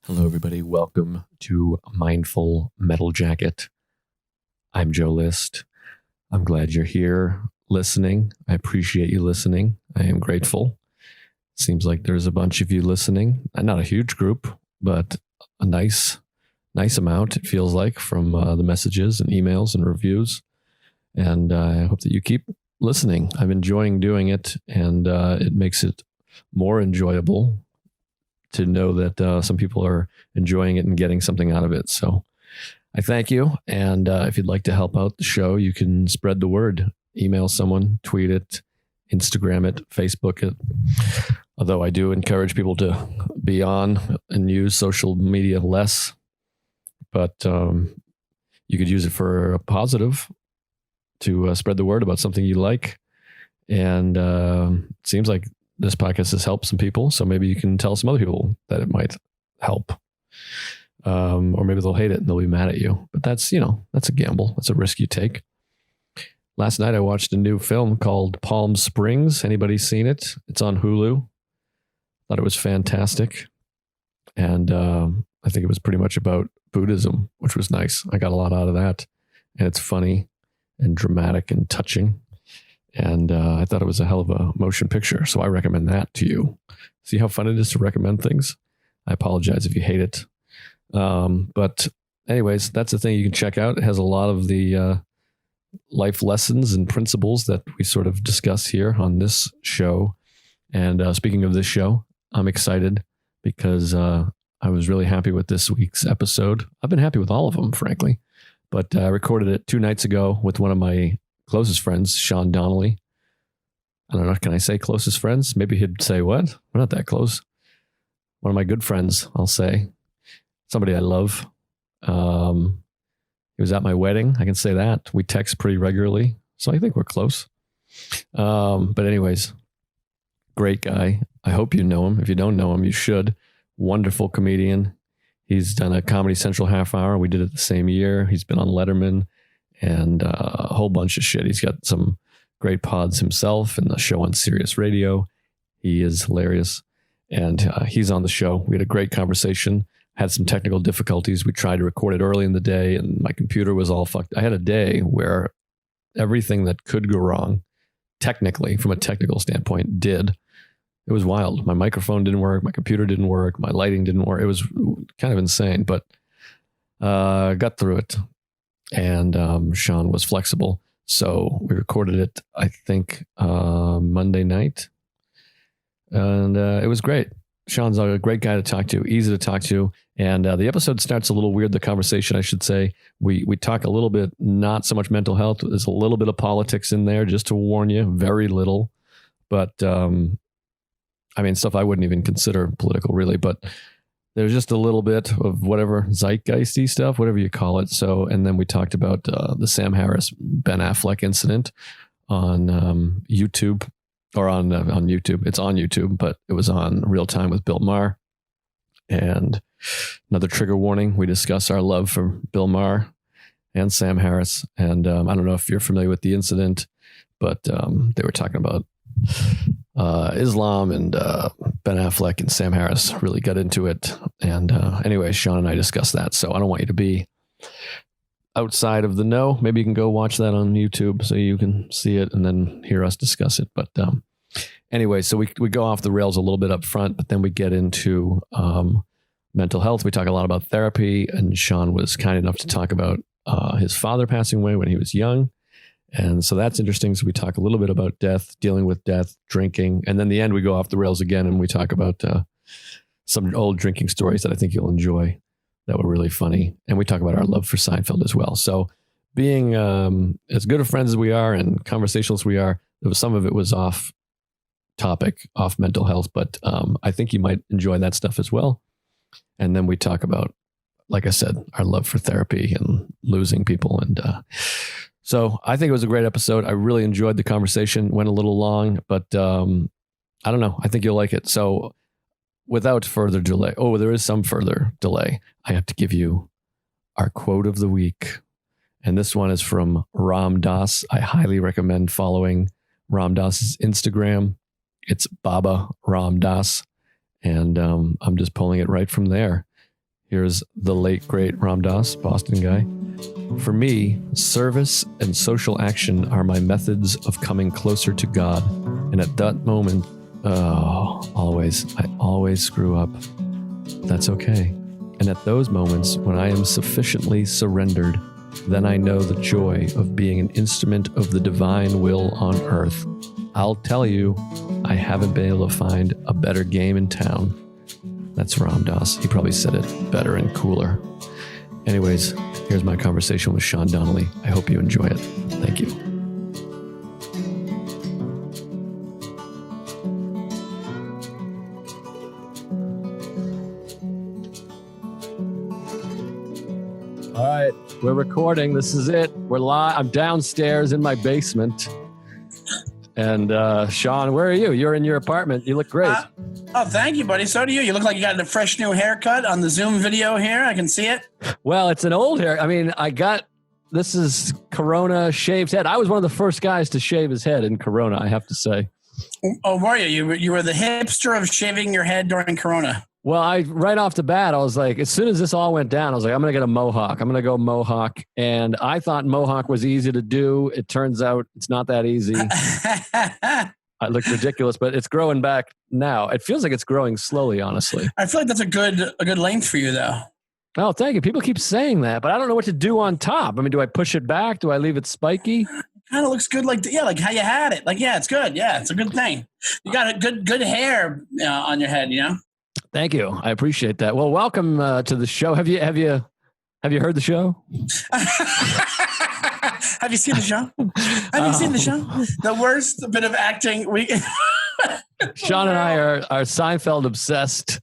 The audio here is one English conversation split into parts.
Hello, everybody. Welcome to Mindful Metal Jacket. I'm Joe List. I'm glad you're here listening. I appreciate you listening. I am grateful. Seems like there's a bunch of you listening. Not a huge group, but a nice amount, it feels like, from the messages and emails and reviews. And I hope that you keep listening. I'm enjoying doing it, and it makes it more enjoyable to know that some people are enjoying it and getting something out of it. So I thank you. And if you'd like to help out the show, you can spread the word. Email someone, tweet it, Instagram it, Facebook it. Although I do encourage people to be on and use social media less. But you could use it for a positive to spread the word about something you like. And it seems like this podcast has helped some people, so maybe you can tell some other people that it might help. Or maybe they'll hate it and they'll be mad at you. But that's a gamble. That's a risk you take. Last night I watched a new film called Palm Springs. Anybody seen it? It's on Hulu. Thought it was fantastic. And I think it was pretty much about Buddhism, which was nice. I got a lot out of that. And it's funny and dramatic and touching. And I thought it was a hell of a motion picture. So I recommend that to you. See how fun it is to recommend things? I apologize if you hate it. But anyways, that's the thing you can check out. It has a lot of the life lessons and principles that we sort of discuss here on this show. And speaking of this show, I'm excited because I was really happy with this week's episode. I've been happy with all of them, frankly. But I recorded it 2 nights ago with one of my closest friends, Sean Donnelly. I don't know, can I say closest friends? Maybe he'd say, what? We're not that close. One of my good friends, I'll say. Somebody I love. He was at my wedding. I can say that. We text pretty regularly. So I think we're close. But anyways, great guy. I hope you know him. If you don't know him, you should. Wonderful comedian. He's done a Comedy Central half hour. We did it the same year. He's been on Letterman and a whole bunch of shit. He's got some great pods himself and the show on Sirius Radio. He is hilarious. And he's on the show. We had a great conversation. Had some technical difficulties. We tried to record it early in the day and my computer was all fucked. I had a day where everything that could go wrong, technically, from a technical standpoint, did. It was wild. My microphone didn't work. My computer didn't work. My lighting didn't work. It was kind of insane, but got through it. And Sean was flexible. So we recorded it, I think, Monday night. And it was great. Sean's a great guy to talk to, easy to talk to. And the episode starts a little weird, the conversation, I should say. We talk a little bit, not so much mental health. There's a little bit of politics in there, just to warn you, very little. But, I mean, stuff I wouldn't even consider political, really. But there's just a little bit of whatever zeitgeisty stuff, whatever you call it. So, and then we talked about the Sam Harris, Ben Affleck incident on YouTube. Or on YouTube. It's on YouTube, but it was on Real Time with Bill Maher. And another trigger warning, we discuss our love for Bill Maher and Sam Harris. And I don't know if you're familiar with the incident, but they were talking about Islam, and Ben Affleck and Sam Harris really got into it. And anyway, Sean and I discussed that. So I don't want you to be outside of the know. Maybe you can go watch that on YouTube so you can see it and then hear us discuss it. But anyway, so we go off the rails a little bit up front, but then we get into mental health. We talk a lot about therapy, and Sean was kind enough to talk about his father passing away when he was young. And so that's interesting. So we talk a little bit about death, dealing with death, drinking. And then the end, we go off the rails again and we talk about some old drinking stories that I think you'll enjoy that were really funny. And we talk about our love for Seinfeld as well. So being as good of friends as we are and conversational as we are, some of it was off topic, off mental health, but I think you might enjoy that stuff as well. And then we talk about, like I said, our love for therapy and losing people. And so I think it was a great episode. I really enjoyed the conversation. Went a little long, but I don't know. I think you'll like it. So without further delay, there is some further delay. I have to give you our quote of the week. And this one is from Ram Dass. I highly recommend following Ram Dass's Instagram. It's Baba Ram Dass. And I'm just pulling it right from there. Here's the late, great Ram Dass, Boston guy. For me, service and social action are my methods of coming closer to God. And at that moment, I always screw up. That's okay. And at those moments, when I am sufficiently surrendered, then I know the joy of being an instrument of the divine will on earth. I'll tell you, I haven't been able to find a better game in town. That's Ram Dass. He probably said it better and cooler. Anyways, here's my conversation with Sean Donnelly. I hope you enjoy it. Thank you. All right, we're recording. This is it. We're live. I'm downstairs in my basement. And Sean, where are you? You're in your apartment. You look great. Thank you, buddy. So do you. You look like you got a fresh new haircut on the Zoom video here. I can see it. Well, it's an old hair. I mean, this is Corona shaved head. I was one of the first guys to shave his head in Corona, I have to say. Oh, were you? You were the hipster of shaving your head during Corona. Well, right off the bat, I was like, as soon as this all went down, I was like, I'm going to get a mohawk. I'm going to go mohawk. And I thought mohawk was easy to do. It turns out it's not that easy. I looked ridiculous, but it's growing back now. It feels like it's growing slowly, honestly. I feel like that's a good length for you, though. Oh, thank you. People keep saying that, but I don't know what to do on top. I mean, do I push it back? Do I leave it spiky? Kind of looks good, like how you had it. Like, yeah, it's good. Yeah, it's a good thing. You got a good hair on your head, you know. Thank you. I appreciate that. Well, welcome to the show. Have you heard the show? Have you seen the show? Have you seen the show? The worst bit of acting we. Sean and I are Seinfeld obsessed,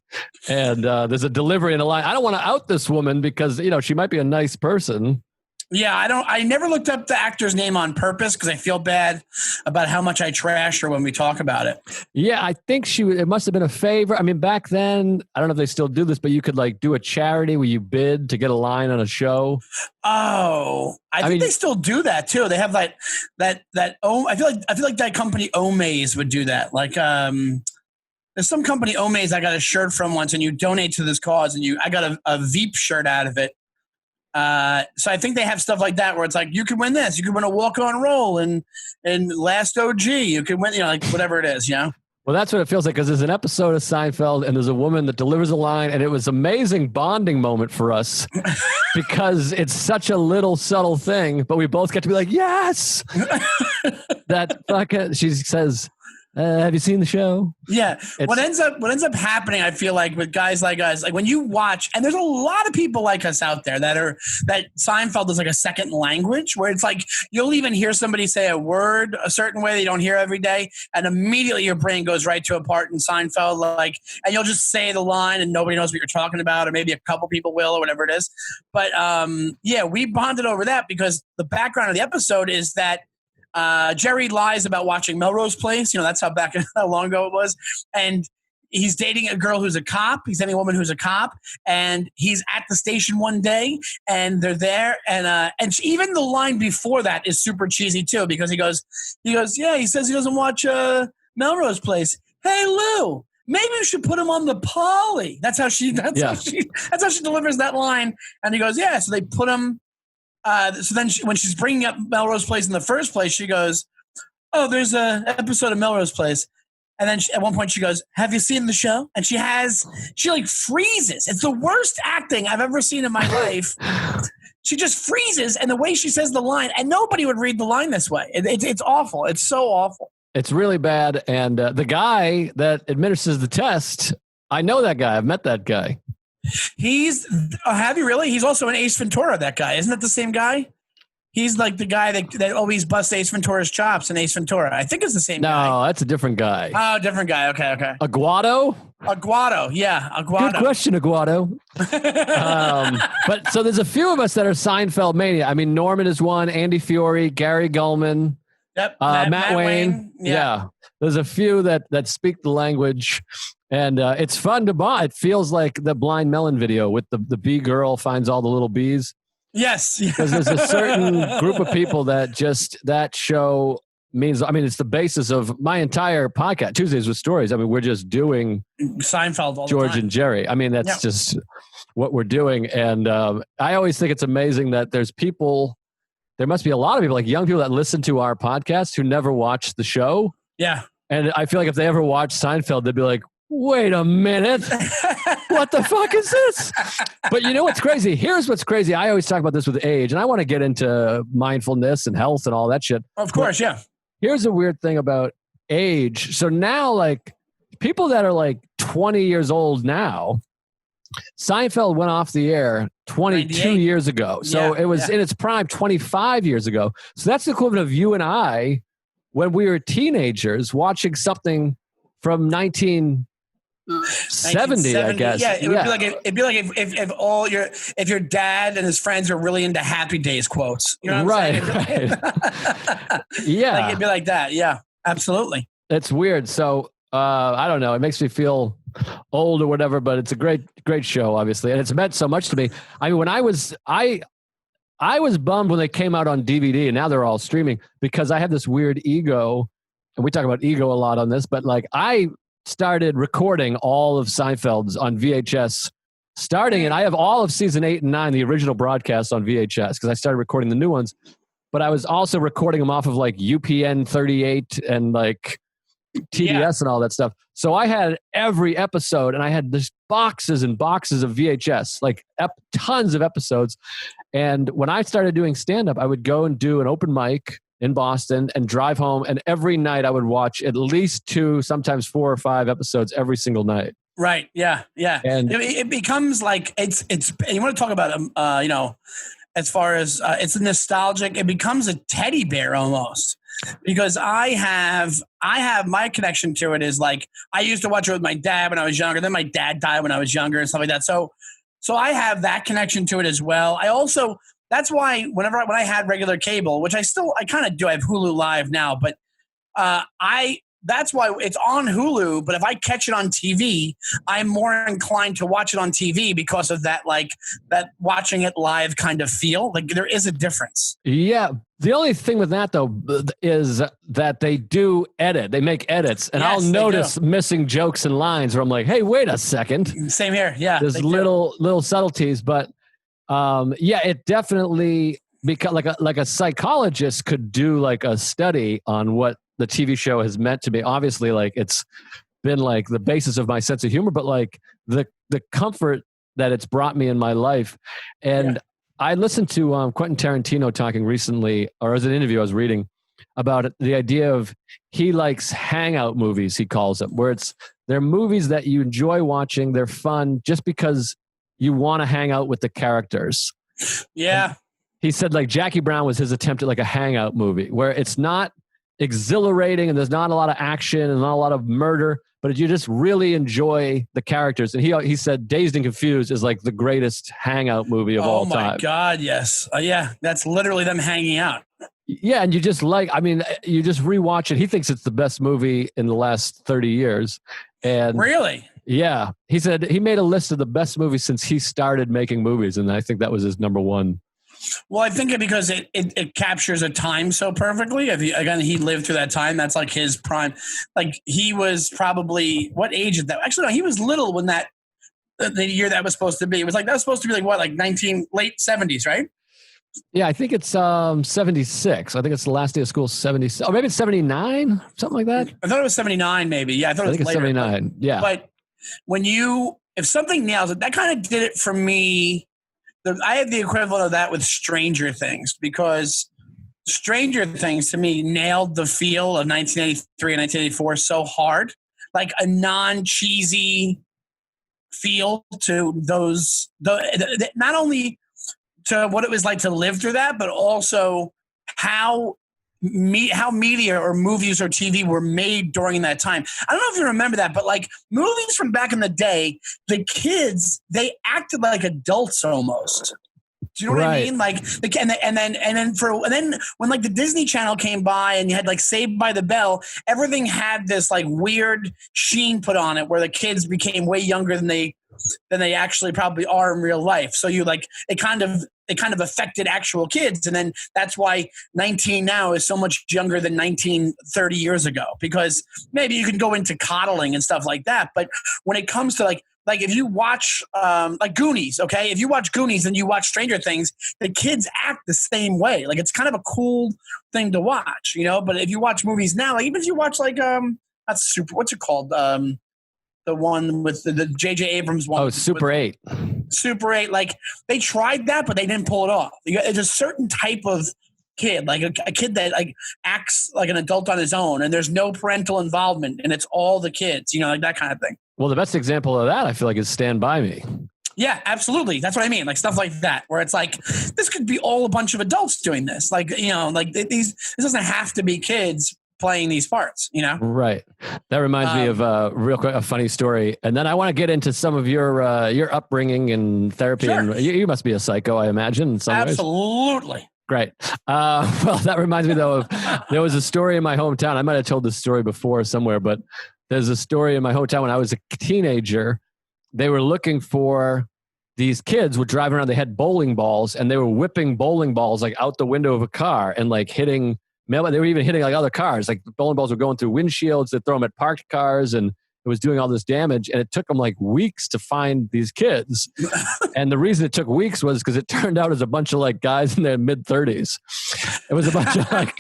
and there's a delivery in a line. I don't want to out this woman because she might be a nice person. Yeah, I never looked up the actor's name on purpose because I feel bad about how much I trash her when we talk about it. Yeah, I think it must have been a favor. I mean, back then, I don't know if they still do this, but you could do a charity where you bid to get a line on a show. Oh, I think they still do that too. They have that. I feel like that company Omaze would do that. Like, there's some company Omaze I got a shirt from once, and you donate to this cause, and I got a Veep shirt out of it. So I think they have stuff like that where it's like, you can win this, you can win a walk-on role and Last OG, you can win, like whatever it is, Well, that's what it feels like, because there's an episode of Seinfeld and there's a woman that delivers a line, and it was an amazing bonding moment for us because it's such a little subtle thing, but we both get to be like, yes, she says, have you seen the show? Yeah. What ends up happening, I feel like, with guys like us, like when you watch, and there's a lot of people like us out there that Seinfeld is like a second language, where it's like you'll even hear somebody say a word a certain way that you don't hear every day, and immediately your brain goes right to a part in Seinfeld, and you'll just say the line and nobody knows what you're talking about, or maybe a couple people will, or whatever it is. But yeah, we bonded over that because the background of the episode is that Jerry lies about watching Melrose Place. That's how long ago it was. And he's dating a girl who's a cop. He's dating a woman who's a cop. And he's at the station one day and they're there. And even the line before that is super cheesy too, because he goes, yeah, he says he doesn't watch Melrose Place. Hey, Lou, maybe we should put him on the Polly. That's how she delivers that line. And he goes, yeah. So they put him. So then when she's bringing up Melrose Place in the first place, she goes, oh, there's an episode of Melrose Place. And then at one point she goes, have you seen the show? And she freezes. It's the worst acting I've ever seen in my life. She just freezes. And the way she says the line, and nobody would read the line this way. It's awful. It's so awful. It's really bad. And the guy that administers the test, I know that guy. I've met that guy. Have you really? He's also an Ace Ventura, that guy. Isn't that the same guy? He's like the guy that always busts Ace Ventura's chops in Ace Ventura. I think it's the same guy. No, that's a different guy. Oh, different guy. Okay. Aguado? Yeah, Aguado. Good question, Aguado. But so there's a few of us that are Seinfeld mania. I mean, Norman is one, Andy Fiore, Gary Gulman. Yep. Matt Wayne. Yeah. There's a few that speak the language. And it's fun to buy. It feels like the Blind Melon video with the bee girl finds all the little bees. Yes. Because there's a certain group of people that show means, I mean, it's the basis of my entire podcast, Tuesdays with Stories. I mean, we're just doing Seinfeld all George the time. and Jerry. I mean, that's just, what we're doing. And I always think it's amazing that there must be a lot of people, like young people that listen to our podcast who never watch the show. Yeah. And I feel like if they ever watch Seinfeld, they'd be like, wait a minute. What the fuck is this? But you know what's crazy? Here's what's crazy. I always talk about this with age, and I want to get into mindfulness and health and all that shit. Of course, yeah. Here's a weird thing about age. So now, like, people that are like 20 years old now, Seinfeld went off the air 22 years ago. So it was in its prime 25 years ago. So that's the equivalent of you and I when we were teenagers watching something from 1970, I guess. Yeah, it'd be like if your dad and his friends were really into Happy Days quotes. You know what I'm saying? Right. Yeah. Like, it'd be like that. Yeah, absolutely. It's weird. So I don't know. It makes me feel old or whatever, but it's a great show, obviously. And it's meant so much to me. I mean, when I was bummed when they came out on DVD, and now they're all streaming, because I had this weird ego, and we talk about ego a lot on this, but like I started recording all of Seinfeld's on VHS starting, and I have all of season 8 and 9, the original broadcast, on VHS, because I started recording the new ones, but I was also recording them off of like UPN 38 and like TBS and all that stuff. So I had every episode, and I had this boxes and boxes of VHS, like tons of episodes. And when I started doing stand-up, I would go and do an open mic in Boston and drive home. And every night I would watch at least 2, sometimes 4 or 5 episodes every single night. Right. Yeah. Yeah. And it becomes like it's, you want to talk about, as far as it's nostalgic, it becomes a teddy bear almost. Because I have my connection to it is like, I used to watch it with my dad when I was younger. Then my dad died when I was younger and stuff like that. So I have that connection to it as well. I also, that's why when I had regular cable, which I kind of do, I have Hulu Live now, but that's why it's on Hulu. But if I catch it on TV, I'm more inclined to watch it on TV because of that, like that watching it live kind of feel. Like there is a difference. Yeah. The only thing with that, though, is that they do edit. They make edits. And I'll notice missing jokes and lines where I'm like, hey, wait a second. Same here. Yeah. There's little subtleties. But it definitely, because like a psychologist could do like a study on what the TV show has meant to me. Obviously, like it's been like the basis of my sense of humor, but like the comfort that it's brought me in my life. And I listened to Quentin Tarantino talking recently, or as an interview I was reading, about the idea of he likes hangout movies, he calls them, where they're movies that you enjoy watching, they're fun, just because you want to hang out with the characters. Yeah. And he said like Jackie Brown was his attempt at like a hangout movie, where it's not exhilarating and there's not a lot of action and not a lot of murder, but you just really enjoy the characters. And he said Dazed and Confused is like the greatest hangout movie of all time. Oh my God, yes. Yeah, that's literally them hanging out. Yeah, and you just you just rewatch it. He thinks it's the best movie in the last 30 years. And really? Yeah. He said he made a list of the best movies since he started making movies, and I think that was his number one. Well, I think because it captures a time so perfectly. He lived through that time. That's like his prime. Like he was probably, what age is that? Actually, no, he was little when the year that was supposed to be. It was like, that was supposed to be like what, like late 70s, right? Yeah, I think it's 76. I think it's the last day of school, 70. Or maybe it's 79, something like that. I thought it was 79, maybe. Yeah, I think it's later, 79. Yeah. But if something nails it, that kind of did it for me. I have the equivalent of that with Stranger Things, because Stranger Things to me nailed the feel of 1983 and 1984 so hard, like a non-cheesy feel to those, not only to what it was like to live through that, but also how media or movies or TV were made during that time. I don't know if you remember that, but like movies from back in the day, the kids, they acted like adults almost. Do you know what I mean? Like, and then when like the Disney Channel came by and you had like Saved by the Bell, everything had this like weird sheen put on it where the kids became way younger than they than they actually probably are in real life. So you like it kind of affected actual kids, and then that's why 19 now is so much younger than 19 30 years ago, because maybe you can go into coddling and stuff like that, but when it comes to like if you watch like Goonies, okay, if you watch Goonies and you watch Stranger Things, the kids act the same way. Like it's kind of a cool thing to watch, you know. But if you watch movies now, like even if you watch like that's super, what's it called, the one with the J.J. Abrams one. Oh, Super 8. Super 8, like they tried that, but they didn't pull it off. It's a certain type of kid, like a kid that like acts like an adult on his own, and there's no parental involvement, and it's all the kids, you know, like that kind of thing. Well, the best example of that, I feel like, is Stand By Me. Yeah, absolutely. That's what I mean. Like stuff like that, where it's like, this could be all a bunch of adults doing this. Like, you know, like this doesn't have to be kids playing these parts, you know? Right. That reminds me of real quick, a funny story. And then I want to get into some of your upbringing and therapy. Sure. And you must be a psycho, I imagine, in some ways. Absolutely. Great. Well, that reminds me, though, of there was a story in my hometown. I might have told this story before somewhere, but there's a story in my hometown when I was a teenager. They were looking for these kids were driving around. They had bowling balls, and they were whipping bowling balls like out the window of a car and like hitting. They were even hitting like other cars. Like the bowling balls were going through windshields. They throw them at parked cars, and it was doing all this damage. And it took them like weeks to find these kids. And the reason it took weeks was because it turned out as a bunch of like guys in their mid-30s. It was a bunch of like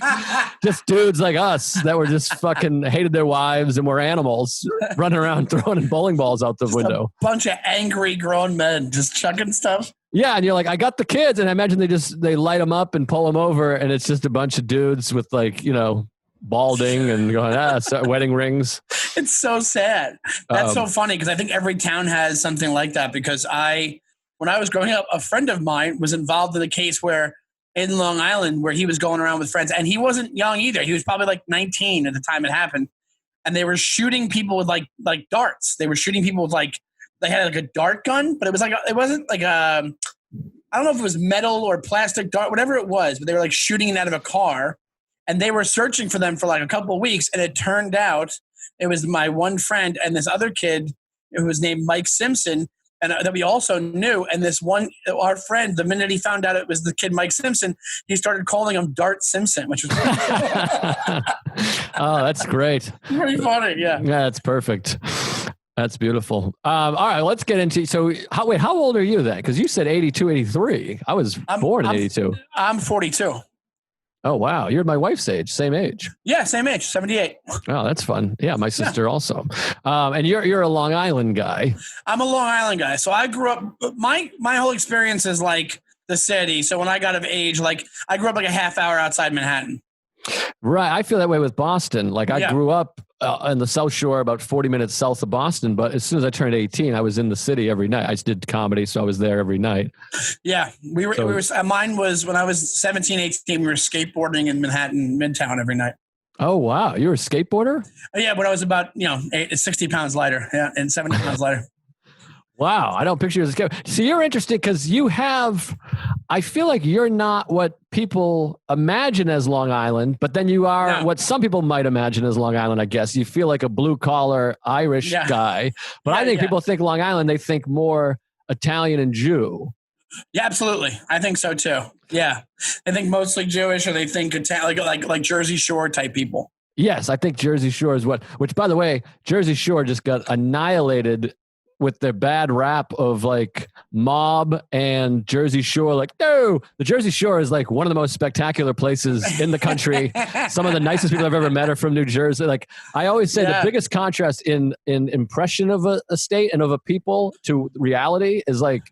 just dudes like us that were just fucking hated their wives and were animals running around throwing bowling balls out the window. A bunch of angry grown men just chucking stuff. Yeah, and you're like, I got the kids, and I imagine they light them up and pull them over, and it's just a bunch of dudes with like, you know, balding and going, wedding rings. It's so sad. That's so funny, because I think every town has something like that, because when I was growing up, a friend of mine was involved in a case where in Long Island where he was going around with friends, and he wasn't young either. He was probably like 19 at the time it happened. And they were shooting people with like darts. They were shooting people with like, they had like a dart gun, but it was like, it wasn't like I don't know if it was metal or plastic dart, whatever it was, but they were like shooting it out of a car, and they were searching for them for like a couple of weeks. And it turned out it was my one friend and this other kid who was named Mike Simpson, and that we also knew. And this one, our friend, the minute he found out it was the kid Mike Simpson, he started calling him Dart Simpson, which was oh, that's great. Pretty funny, yeah. Yeah, that's perfect. That's beautiful. All right, let's get into. So, how old are you then? Because you said 82, 83. I was born in 82. I'm 42. Oh, wow. You're my wife's age, same age. Yeah, same age, 78. Oh, that's fun. Yeah, my sister also. And you're a Long Island guy. I'm a Long Island guy. So I grew up, my whole experience is like the city. So when I got of age, like I grew up like a half hour outside Manhattan. Right. I feel that way with Boston. Like I grew up on the South Shore, about 40 minutes south of Boston. But as soon as I turned 18, I was in the city every night. I just did comedy, so I was there every night. Yeah. Mine was when I was 17, 18, we were skateboarding in Manhattan, Midtown every night. Oh, wow. You were a skateboarder? Yeah, when I was about, 60 pounds lighter. Yeah, and 70 pounds lighter. Wow, I don't picture you as a skateboarder. So you're interested because I feel like you're not what people imagine as Long Island, but then you are what some people might imagine as Long Island, I guess. You feel like a blue-collar Irish guy. But I think people think Long Island, they think more Italian and Jew. Yeah, absolutely. I think so too. Yeah. I think mostly Jewish, or they think like Jersey Shore type people. Yes, I think Jersey Shore is which by the way, Jersey Shore just got annihilated with their bad rap of like mob and Jersey Shore. Like, no, the Jersey Shore is like one of the most spectacular places in the country. Some of the nicest people I've ever met are from New Jersey. Like I always say the biggest contrast in impression of a state and of a people to reality is like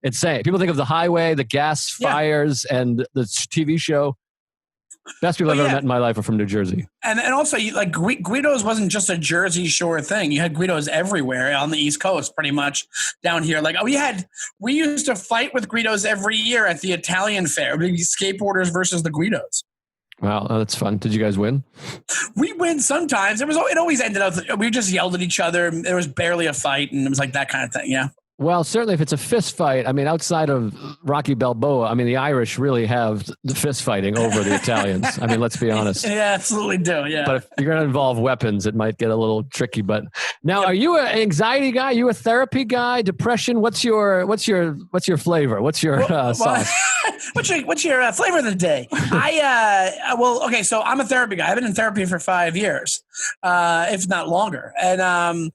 insane. People think of the highway, the gas fires, and the TV show. Best people I've ever met in my life are from New Jersey. And also, like Guido's wasn't just a Jersey Shore thing. You had Guido's everywhere on the East Coast, pretty much down here. Like we used to fight with Guido's every year at the Italian fair. We'd be skateboarders versus the Guidos. Wow, that's fun. Did you guys win? We win sometimes. It always ended up we just yelled at each other. There was barely a fight, and it was like that kind of thing. Yeah. Well, certainly if it's a fist fight, I mean, outside of Rocky Balboa, I mean, the Irish really have the fist fighting over the Italians. I mean, let's be honest. Yeah, absolutely do. Yeah. But if you're going to involve weapons, it might get a little tricky. But now, Are you an anxiety guy? You a therapy guy? Depression? What's your flavor? What's your sauce? What's your flavor of the day? Okay, so I'm a therapy guy. I've been in therapy for 5 years, if not longer. And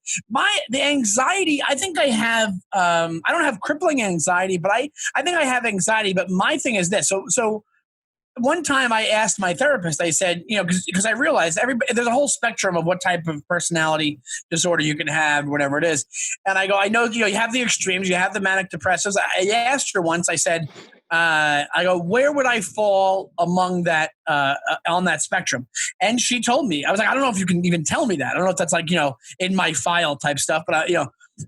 the anxiety, I think I have. I don't have crippling anxiety, but I think I have anxiety. But my thing is this. So one time I asked my therapist, I said, because I realized there's a whole spectrum of what type of personality disorder you can have, whatever it is. And I go, I know, you have the extremes, you have the manic depressives. I asked her once, I said, I go, where would I fall among that, on that spectrum? And she told me, I was like, I don't know if you can even tell me that. I don't know if that's like, in my file type stuff, but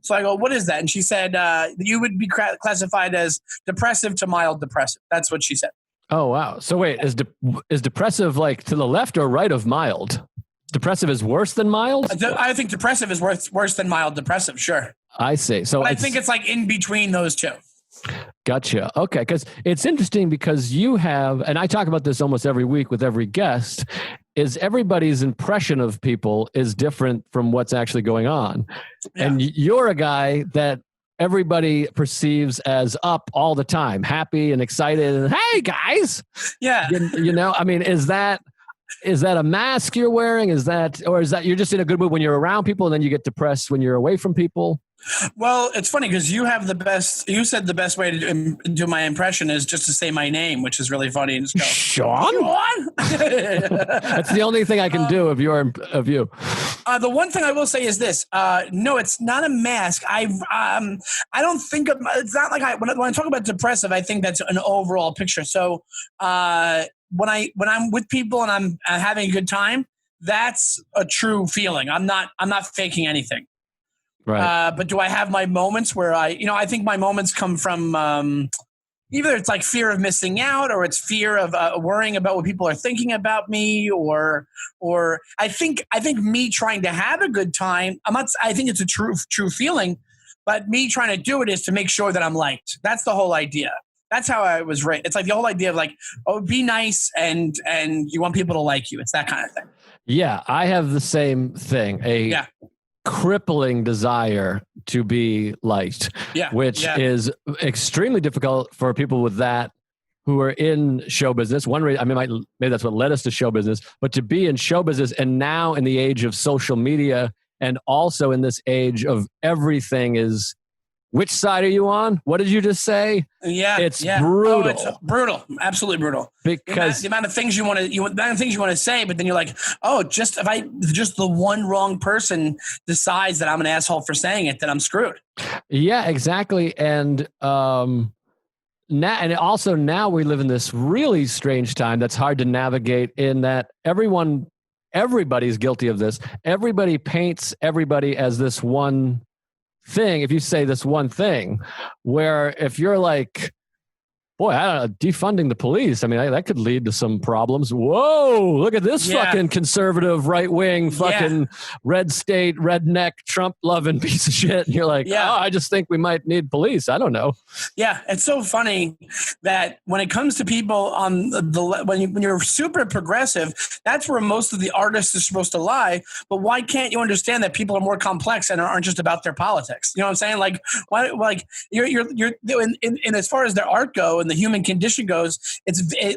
so I go, what is that? And she said, you would be classified as depressive to mild depressive. That's what she said. Oh, wow. So wait, is depressive like to the left or right of mild? Depressive is worse than mild? I think depressive is worse than mild depressive. Sure. I see. So I think it's like in between those two. Gotcha. Okay. Because it's interesting because you have, and I talk about this almost every week with every guest, is everybody's impression of people is different from what's actually going on. Yeah. And you're a guy that everybody perceives as up all the time, happy and excited. And hey, guys. Yeah. I mean, is that a mask you're wearing? Is that you're just in a good mood when you're around people and then you get depressed when you're away from people? Well, it's funny because you said the best way to do my impression is just to say my name, which is really funny. And just go, Sean? That's the only thing I can do of you. The one thing I will say is this. No, it's not a mask. I don't think it's not like when I talk about depressive, I think that's an overall picture. So when I'm with people and I'm having a good time, that's a true feeling. I'm not faking anything. Right. But do I have my moments where I think my moments come from either it's like fear of missing out or it's fear of worrying about what people are thinking about me or I think me trying to have a good time. I think it's a true feeling, but me trying to do it is to make sure that I'm liked. That's the whole idea. That's how I was raised. It's like the whole idea of like, be nice and you want people to like you. It's that kind of thing. Yeah, I have the same thing. Crippling desire to be liked, which is extremely difficult for people with that who are in show business. One reason, maybe that's what led us to show business, but to be in show business and now in the age of social media and also in this age of everything is, which side are you on? What did you just say? Yeah, it's brutal. It's brutal, absolutely brutal. Because the amount of things you want to say, but then you're like, just the one wrong person decides that I'm an asshole for saying it, then I'm screwed. Yeah, exactly. And now we live in this really strange time that's hard to navigate. In that everybody's guilty of this. Everybody paints everybody as this one thing. If you say this one thing, where if you're like, boy, defunding the police, that could lead to some problems. Whoa, look at this fucking conservative, right-wing, fucking red state, redneck, Trump-loving piece of shit. And you're like, I just think we might need police. I don't know. Yeah, it's so funny that when it comes to people on when you're super progressive, that's where most of the artists are supposed to lie. But why can't you understand that people are more complex and aren't just about their politics? You know what I'm saying? Like, why? Like you're in as far as their art go and the human condition goes,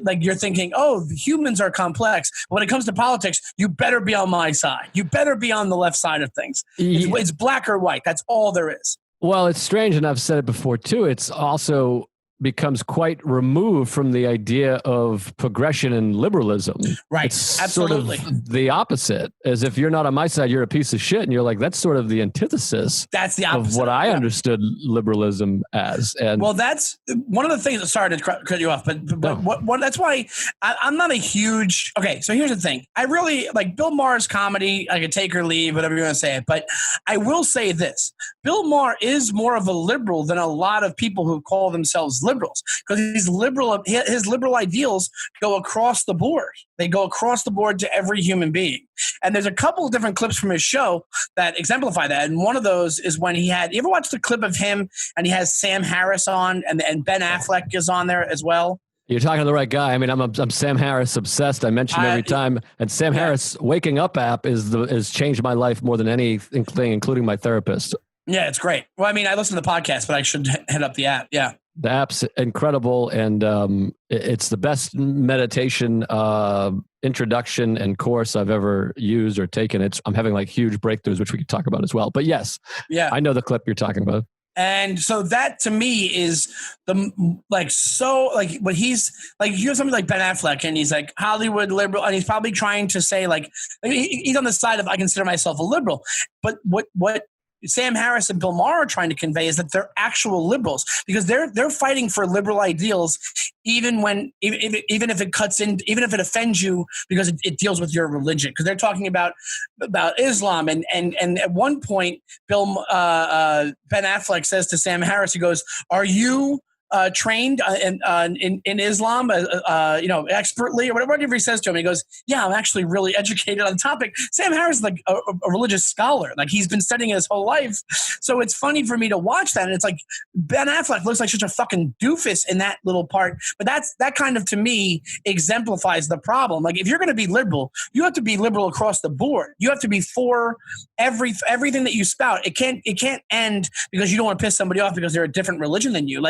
like you're thinking, humans are complex. But when it comes to politics, you better be on my side. You better be on the left side of things. It's black or white. That's all there is. Well, it's strange, and I've said it before too. It's also becomes quite removed from the idea of progression and liberalism. Right. It's absolutely sort of the opposite. As if you're not on my side, you're a piece of shit. And you're like, that's sort of the antithesis. That's the opposite of what I understood liberalism as. And well, that's one of the things. Sorry to cut you off, but what that's why I'm not a huge. Okay, so here's the thing. I really like Bill Maher's comedy. I could take or leave, whatever you want to say it. But I will say this: Bill Maher is more of a liberal than a lot of people who call themselves liberal. liberals because his liberal ideals go across the board. They go across the board to every human being. And there's a couple of different clips from his show that exemplify that. And one of those is when you ever watched the clip of him and he has Sam Harris on and Ben Affleck is on there as well? You're talking to the right guy. I mean, I'm Sam Harris obsessed. I mention him every time. And Sam Harris Waking Up app has changed my life more than anything, including my therapist. Yeah, it's great. Well, I mean, I listen to the podcast, but I should hit up the app. Yeah. The app's incredible, and it's the best meditation introduction and course I've ever used or taken. I'm having like huge breakthroughs, which we could talk about as well. But yes, I know the clip you're talking about. And so that to me is when he's like, you have somebody like Ben Affleck and he's like Hollywood liberal, and he's probably trying to say like he's on the side of I consider myself a liberal, but what Sam Harris and Bill Maher are trying to convey is that they're actual liberals because they're fighting for liberal ideals, even if it cuts in, even if it offends you because it deals with your religion. Because they're talking about Islam, and at one point, Ben Affleck says to Sam Harris, he goes, "Are you trained in Islam, expertly or whatever he says to him?" He goes, "Yeah, I'm actually really educated on the topic." Sam Harris is like a religious scholar. Like he's been studying it his whole life. So it's funny for me to watch that. And it's like Ben Affleck looks like such a fucking doofus in that little part. But that kind of, to me, exemplifies the problem. Like if you're going to be liberal, you have to be liberal across the board. You have to be for everything that you spout. It can't end because you don't want to piss somebody off because they're a different religion than you.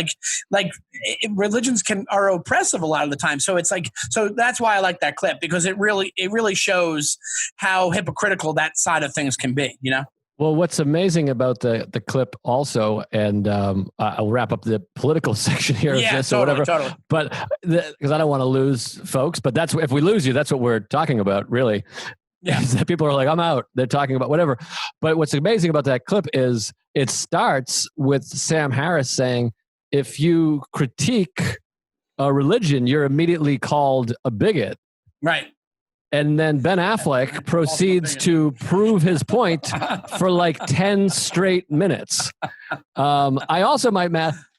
Religions are oppressive a lot of the time. So it's like, so that's why I like that clip, because it really shows how hypocritical that side of things can be, you know? Well, what's amazing about the clip also, and I'll wrap up the political section here of this or whatever, but because I don't want to lose folks, but if we lose you, that's what we're talking about, really. Yeah. That people are like, I'm out. They're talking about whatever. But what's amazing about that clip is it starts with Sam Harris saying, if you critique a religion, you're immediately called a bigot. Right. And then Ben Affleck proceeds to prove his point for like 10 straight minutes. I also might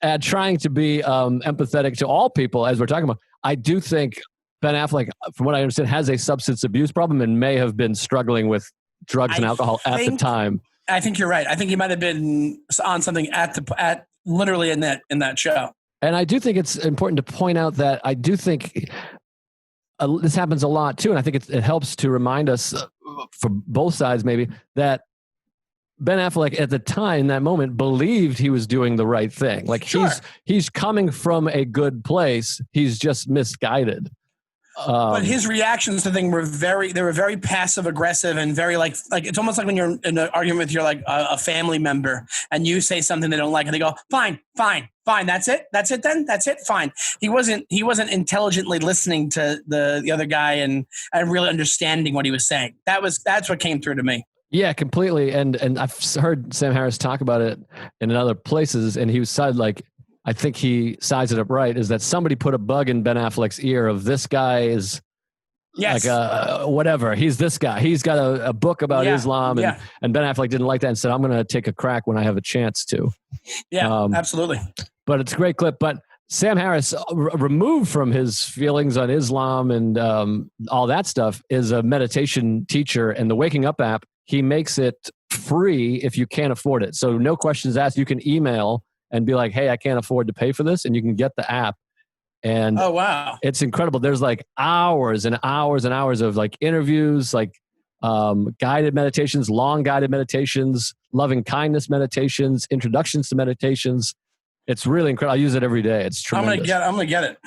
add, trying to be empathetic to all people, as we're talking about, I do think Ben Affleck, from what I understand, has a substance abuse problem and may have been struggling with drugs and alcohol at the time. I think you're right. I think he might have been on something at literally in that show. And I do think it's important to point out that I do think this happens a lot too. And I think it helps to remind us for both sides, maybe, that Ben Affleck at the time, in that moment, believed he was doing the right thing. Like he's coming from a good place. He's just misguided. But his reactions to things were very passive aggressive and very like it's almost like when you're in an argument with your like a family member and you say something they don't like and they go, fine, that's it then, fine. He wasn't intelligently listening to the other guy and really understanding what he was saying. That's what came through to me. Yeah, completely. And I've heard Sam Harris talk about it in other places, and he said, like, I think he sized it up right, is that somebody put a bug in Ben Affleck's ear of this guy is like whatever. He's this guy. He's got a book about Islam, and Ben Affleck didn't like that and said, I'm going to take a crack when I have a chance to. Yeah, absolutely. But it's a great clip. But Sam Harris, removed from his feelings on Islam and all that stuff, is a meditation teacher, and the Waking Up app, he makes it free if you can't afford it. So no questions asked. You can email and be like, hey, I can't afford to pay for this. And you can get the app. And oh, wow. It's incredible. There's like hours and hours and hours of like interviews, like guided meditations, long guided meditations, loving kindness meditations, introductions to meditations. It's really incredible. I use it every day. It's tremendous. I'm gonna get it.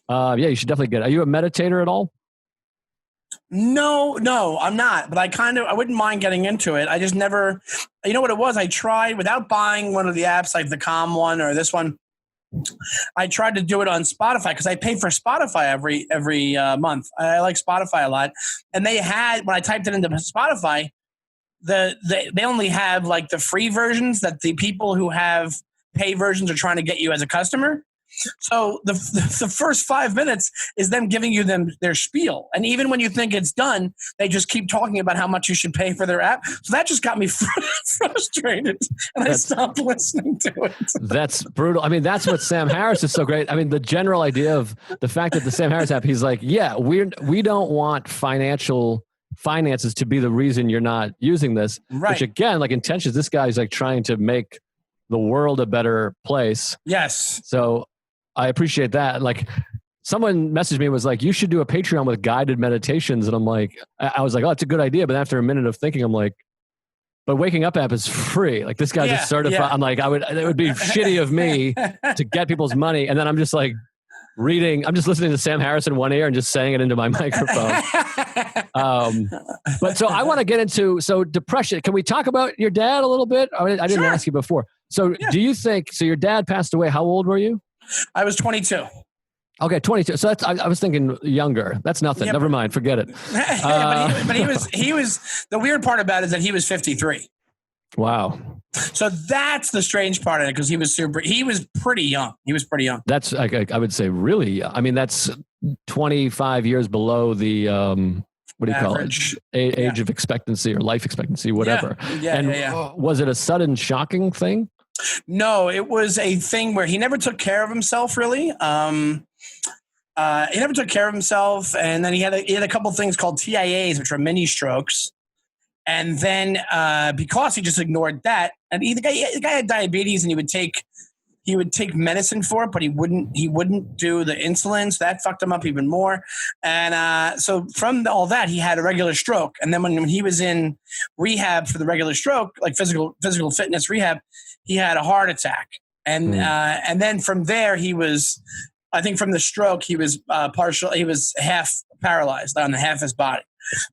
Yeah, you should definitely get it. Are you a meditator at all? No, I'm not. But I wouldn't mind getting into it. I just never, you know what it was? I tried without buying one of the apps like the Calm one or this one. I tried to do it on Spotify because I pay for Spotify every month. I like Spotify a lot, and they had, when I typed it into Spotify, they only have like the free versions that the people who have pay versions are trying to get you as a customer. So the first 5 minutes is them giving you their spiel. And even when you think it's done, they just keep talking about how much you should pay for their app. So that just got me frustrated. And I stopped listening to it. That's brutal. I mean, that's what Sam Harris is so great. I mean, the general idea of the fact that the Sam Harris app, he's like, yeah, we don't want finances to be the reason you're not using this. Right. Which again, like intentions, this guy's like trying to make the world a better place. Yes. So I appreciate that. Like someone messaged me and was like, you should do a Patreon with guided meditations. And I'm like, I was like, oh, it's a good idea. But after a minute of thinking, I'm like, but Waking Up app is free. Like this guy's just certified. Yeah. I'm like, it would be shitty of me to get people's money. And then I'm just like I'm just listening to Sam Harris in one ear and just saying it into my microphone. But so I want to get into, depression. Can we talk about your dad a little bit? I didn't ask you before. So do you think, your dad passed away. How old were you? I was 22. Okay, 22. So I was thinking younger. That's nothing. Never mind. Forget it. But he was, the weird part about it is that he was 53. Wow. So that's the strange part of it because he was pretty young. That's, I would say really, I mean, that's 25 years below the, what do you average. Call it? Age of expectancy or life expectancy, whatever. Was it a sudden shocking thing? No, it was a thing where he never took care of himself, really. He never took care of himself, and then he had a couple things called TIAs, which are mini strokes. And then because he just ignored that, and the guy had diabetes, and he would take medicine for it, but he wouldn't do the insulin, so that fucked him up even more. And so from all that, he had a regular stroke. And then when he was in rehab for the regular stroke, like physical fitness rehab, he had a heart attack. And then from there, I think from the stroke, he was half paralyzed on half his body.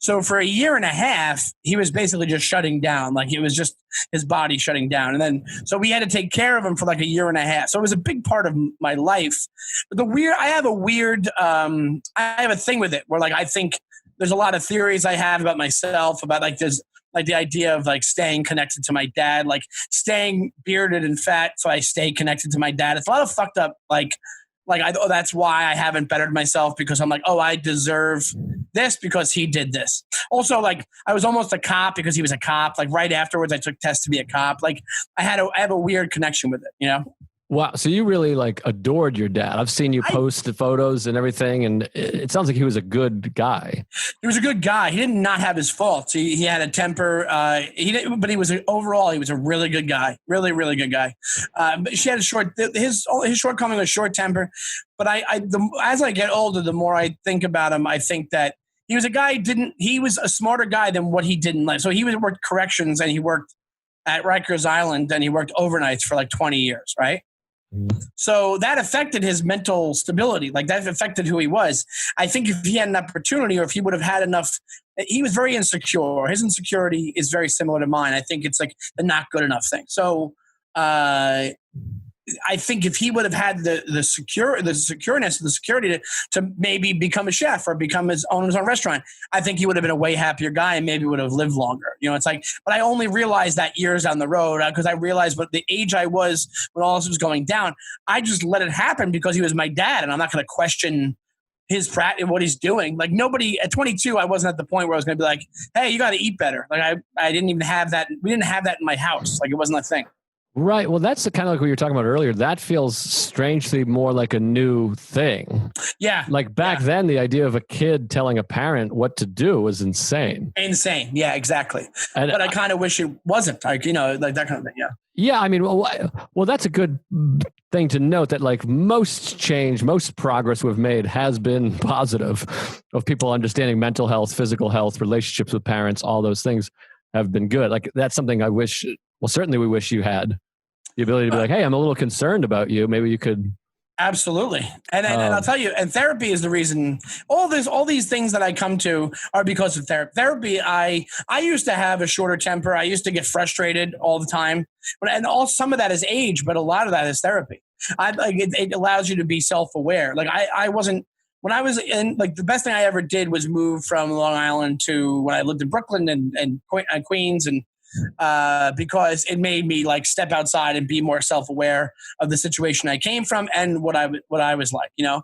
So for a year and a half, he was basically just shutting down. Like it was just his body shutting down. And then, so we had to take care of him for like a year and a half. So it was a big part of my life. But I have a thing with it where like, I think there's a lot of theories I have about myself about like, there's like the idea of like staying connected to my dad, like staying bearded and fat. So I stay connected to my dad. It's a lot of fucked up, that's why I haven't bettered myself because I'm like, oh, I deserve this because he did this. Also, like I was almost a cop because he was a cop. Like right afterwards, I took tests to be a cop. Like I have a weird connection with it, you know? Wow. So you really like adored your dad. I've seen you post the photos and everything. And it sounds like he was a good guy. He was a good guy. He did not have his faults. He had a temper. But he was overall, he was a really good guy. Really, really good guy. But she had his shortcoming was short temper. But as I get older, the more I think about him, I think that he was a guy he was a smarter guy than what he did in life. So he worked corrections and he worked at Rikers Island and he worked overnights for like 20 years, right? So that affected his mental stability. Like that affected who he was. I think if he had an opportunity or if he would have had enough, he was very insecure. His insecurity is very similar to mine. I think it's like the not good enough thing. So I think if he would have had the security to maybe become a chef or become own his own restaurant, I think he would have been a way happier guy and maybe would have lived longer. You know, it's like, but I only realized that years down the road because I realized what the age I was when all this was going down. I just let it happen because he was my dad, and I'm not going to question his practice, what he's doing. Like nobody at 22, I wasn't at the point where I was going to be like, hey, you got to eat better. Like I didn't even have that. We didn't have that in my house. Like it wasn't a thing. Right. Well, that's the kind of like what you were talking about earlier. That feels strangely more like a new thing. Yeah. Like back then, the idea of a kid telling a parent what to do was insane. Insane. Yeah, exactly. But I kind of wish it wasn't like, like that kind of thing. Yeah. Yeah. I mean, well, that's a good thing to note that like most change, most progress we've made has been positive of people understanding mental health, physical health, relationships with parents, all those things have been good. Like that's something I wish, certainly we wish you had. The ability to be like, hey, I'm a little concerned about you. Maybe you could. Absolutely. And I'll tell you, and therapy is the reason all these things that I come to are because of therapy. Therapy, I used to have a shorter temper. I used to get frustrated all the time. And some of that is age, but a lot of that is therapy. It allows you to be self-aware. Like I wasn't, when I was in, like the best thing I ever did was move from Long Island to when I lived in Brooklyn and Queens. And because it made me like step outside and be more self-aware of the situation I came from and what I was like, you know?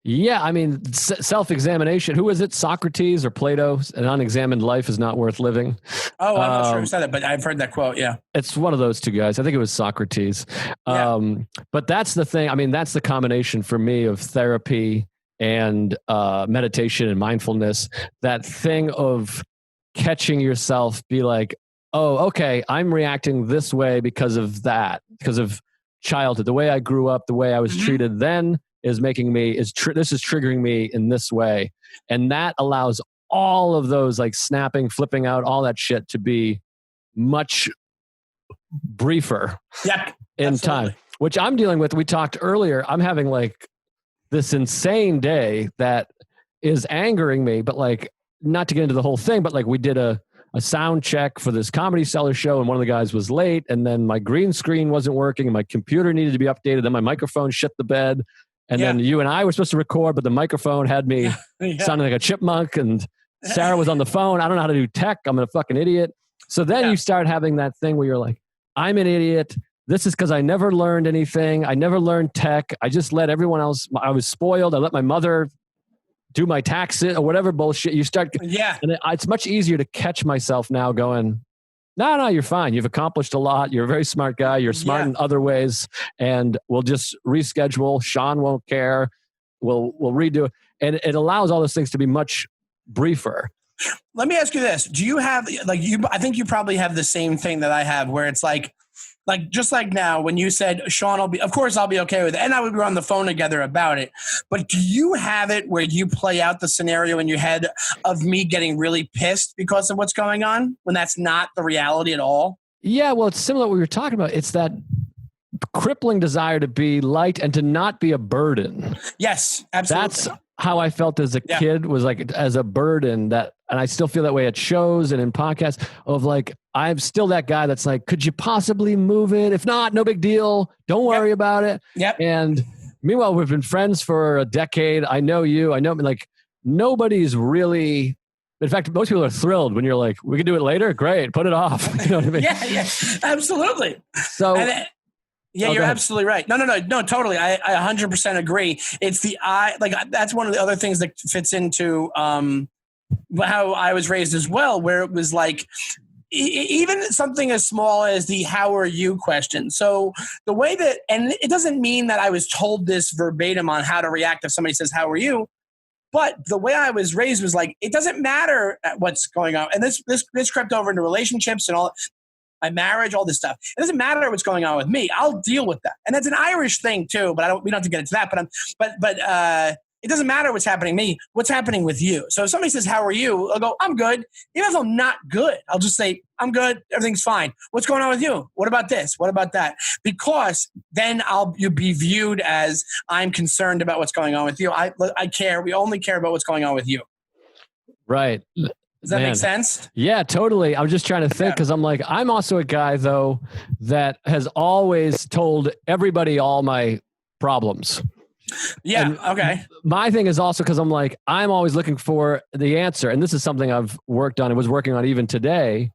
Yeah, I mean, self-examination. Who is it? Socrates or Plato? An unexamined life is not worth living. Oh, I'm not sure who said that, but I've heard that quote. Yeah, it's one of those two guys. I think it was Socrates. Yeah. But that's the thing. I mean, that's the combination for me of therapy and meditation and mindfulness. That thing of catching yourself, be like, oh, okay, I'm reacting this way because of that, because of childhood, the way I grew up, the way I was treated then is making me this is triggering me in this way, and that allows all of those like snapping, flipping out, all that shit to be much briefer in time, which I'm dealing with. We talked earlier. I'm having like this insane day that is angering me, but like not to get into the whole thing, but like we did a sound check for this Comedy Cellar show, and one of the guys was late, and then my green screen wasn't working, and my computer needed to be updated. Then my microphone shit the bed. And then you and I were supposed to record, but the microphone had me sounding like a chipmunk, and Sarah was on the phone. I don't know how to do tech. I'm a fucking idiot. So then you start having that thing where you're like, I'm an idiot. This is because I never learned anything. I never learned tech. I just let everyone else. I was spoiled. I let my mother do my taxes or whatever bullshit. You start. And it's much easier to catch myself now going, no, you're fine. You've accomplished a lot. You're a very smart guy. You're smart in other ways. And we'll just reschedule. Sean won't care. We'll redo it. And it allows all those things to be much briefer. Let me ask you this. Do you have I think you probably have the same thing that I have where it's like just like now when you said, Sean, of course I'll be okay with it. And I would be on the phone together about it. But do you have it where you play out the scenario in your head of me getting really pissed because of what's going on when that's not the reality at all? Yeah, well, it's similar to what we were talking about. It's that crippling desire to be light and to not be a burden. Yes, absolutely. That's how I felt as a kid, was like as a burden, and I still feel that way at shows and in podcasts of like, I'm still that guy that's like, could you possibly move it? If not, no big deal. Don't worry about it. And meanwhile, we've been friends for a decade. I know you. I know, like, nobody's really. In fact, most people are thrilled when you're like, we can do it later. Great, put it off. You know what I mean? Yeah, absolutely. So. You're absolutely right. No, totally. I 100% agree. It's the that's one of the other things that fits into how I was raised as well, where it was like even something as small as the "How are you?" question. So the way that, and it doesn't mean that I was told this verbatim on how to react if somebody says "How are you?" But the way I was raised was like, it doesn't matter what's going on, and this crept over into relationships and all. My marriage, all this stuff. It doesn't matter what's going on with me. I'll deal with that. And that's an Irish thing too, but we don't have to get into that. But it doesn't matter what's happening to me. What's happening with you? So if somebody says, "How are you?" I'll go, "I'm good." Even if I'm not good, I'll just say, "I'm good. Everything's fine." What's going on with you? What about this? What about that? Because then you'll be viewed as I'm concerned about what's going on with you. I care. We only care about what's going on with you. Right. Does that make sense? Yeah, totally. I'm just trying to think because I'm like, I'm also a guy, though, that has always told everybody all my problems. Yeah, and okay. My thing is also because I'm like, I'm always looking for the answer. And this is something I've worked on and was working on even today,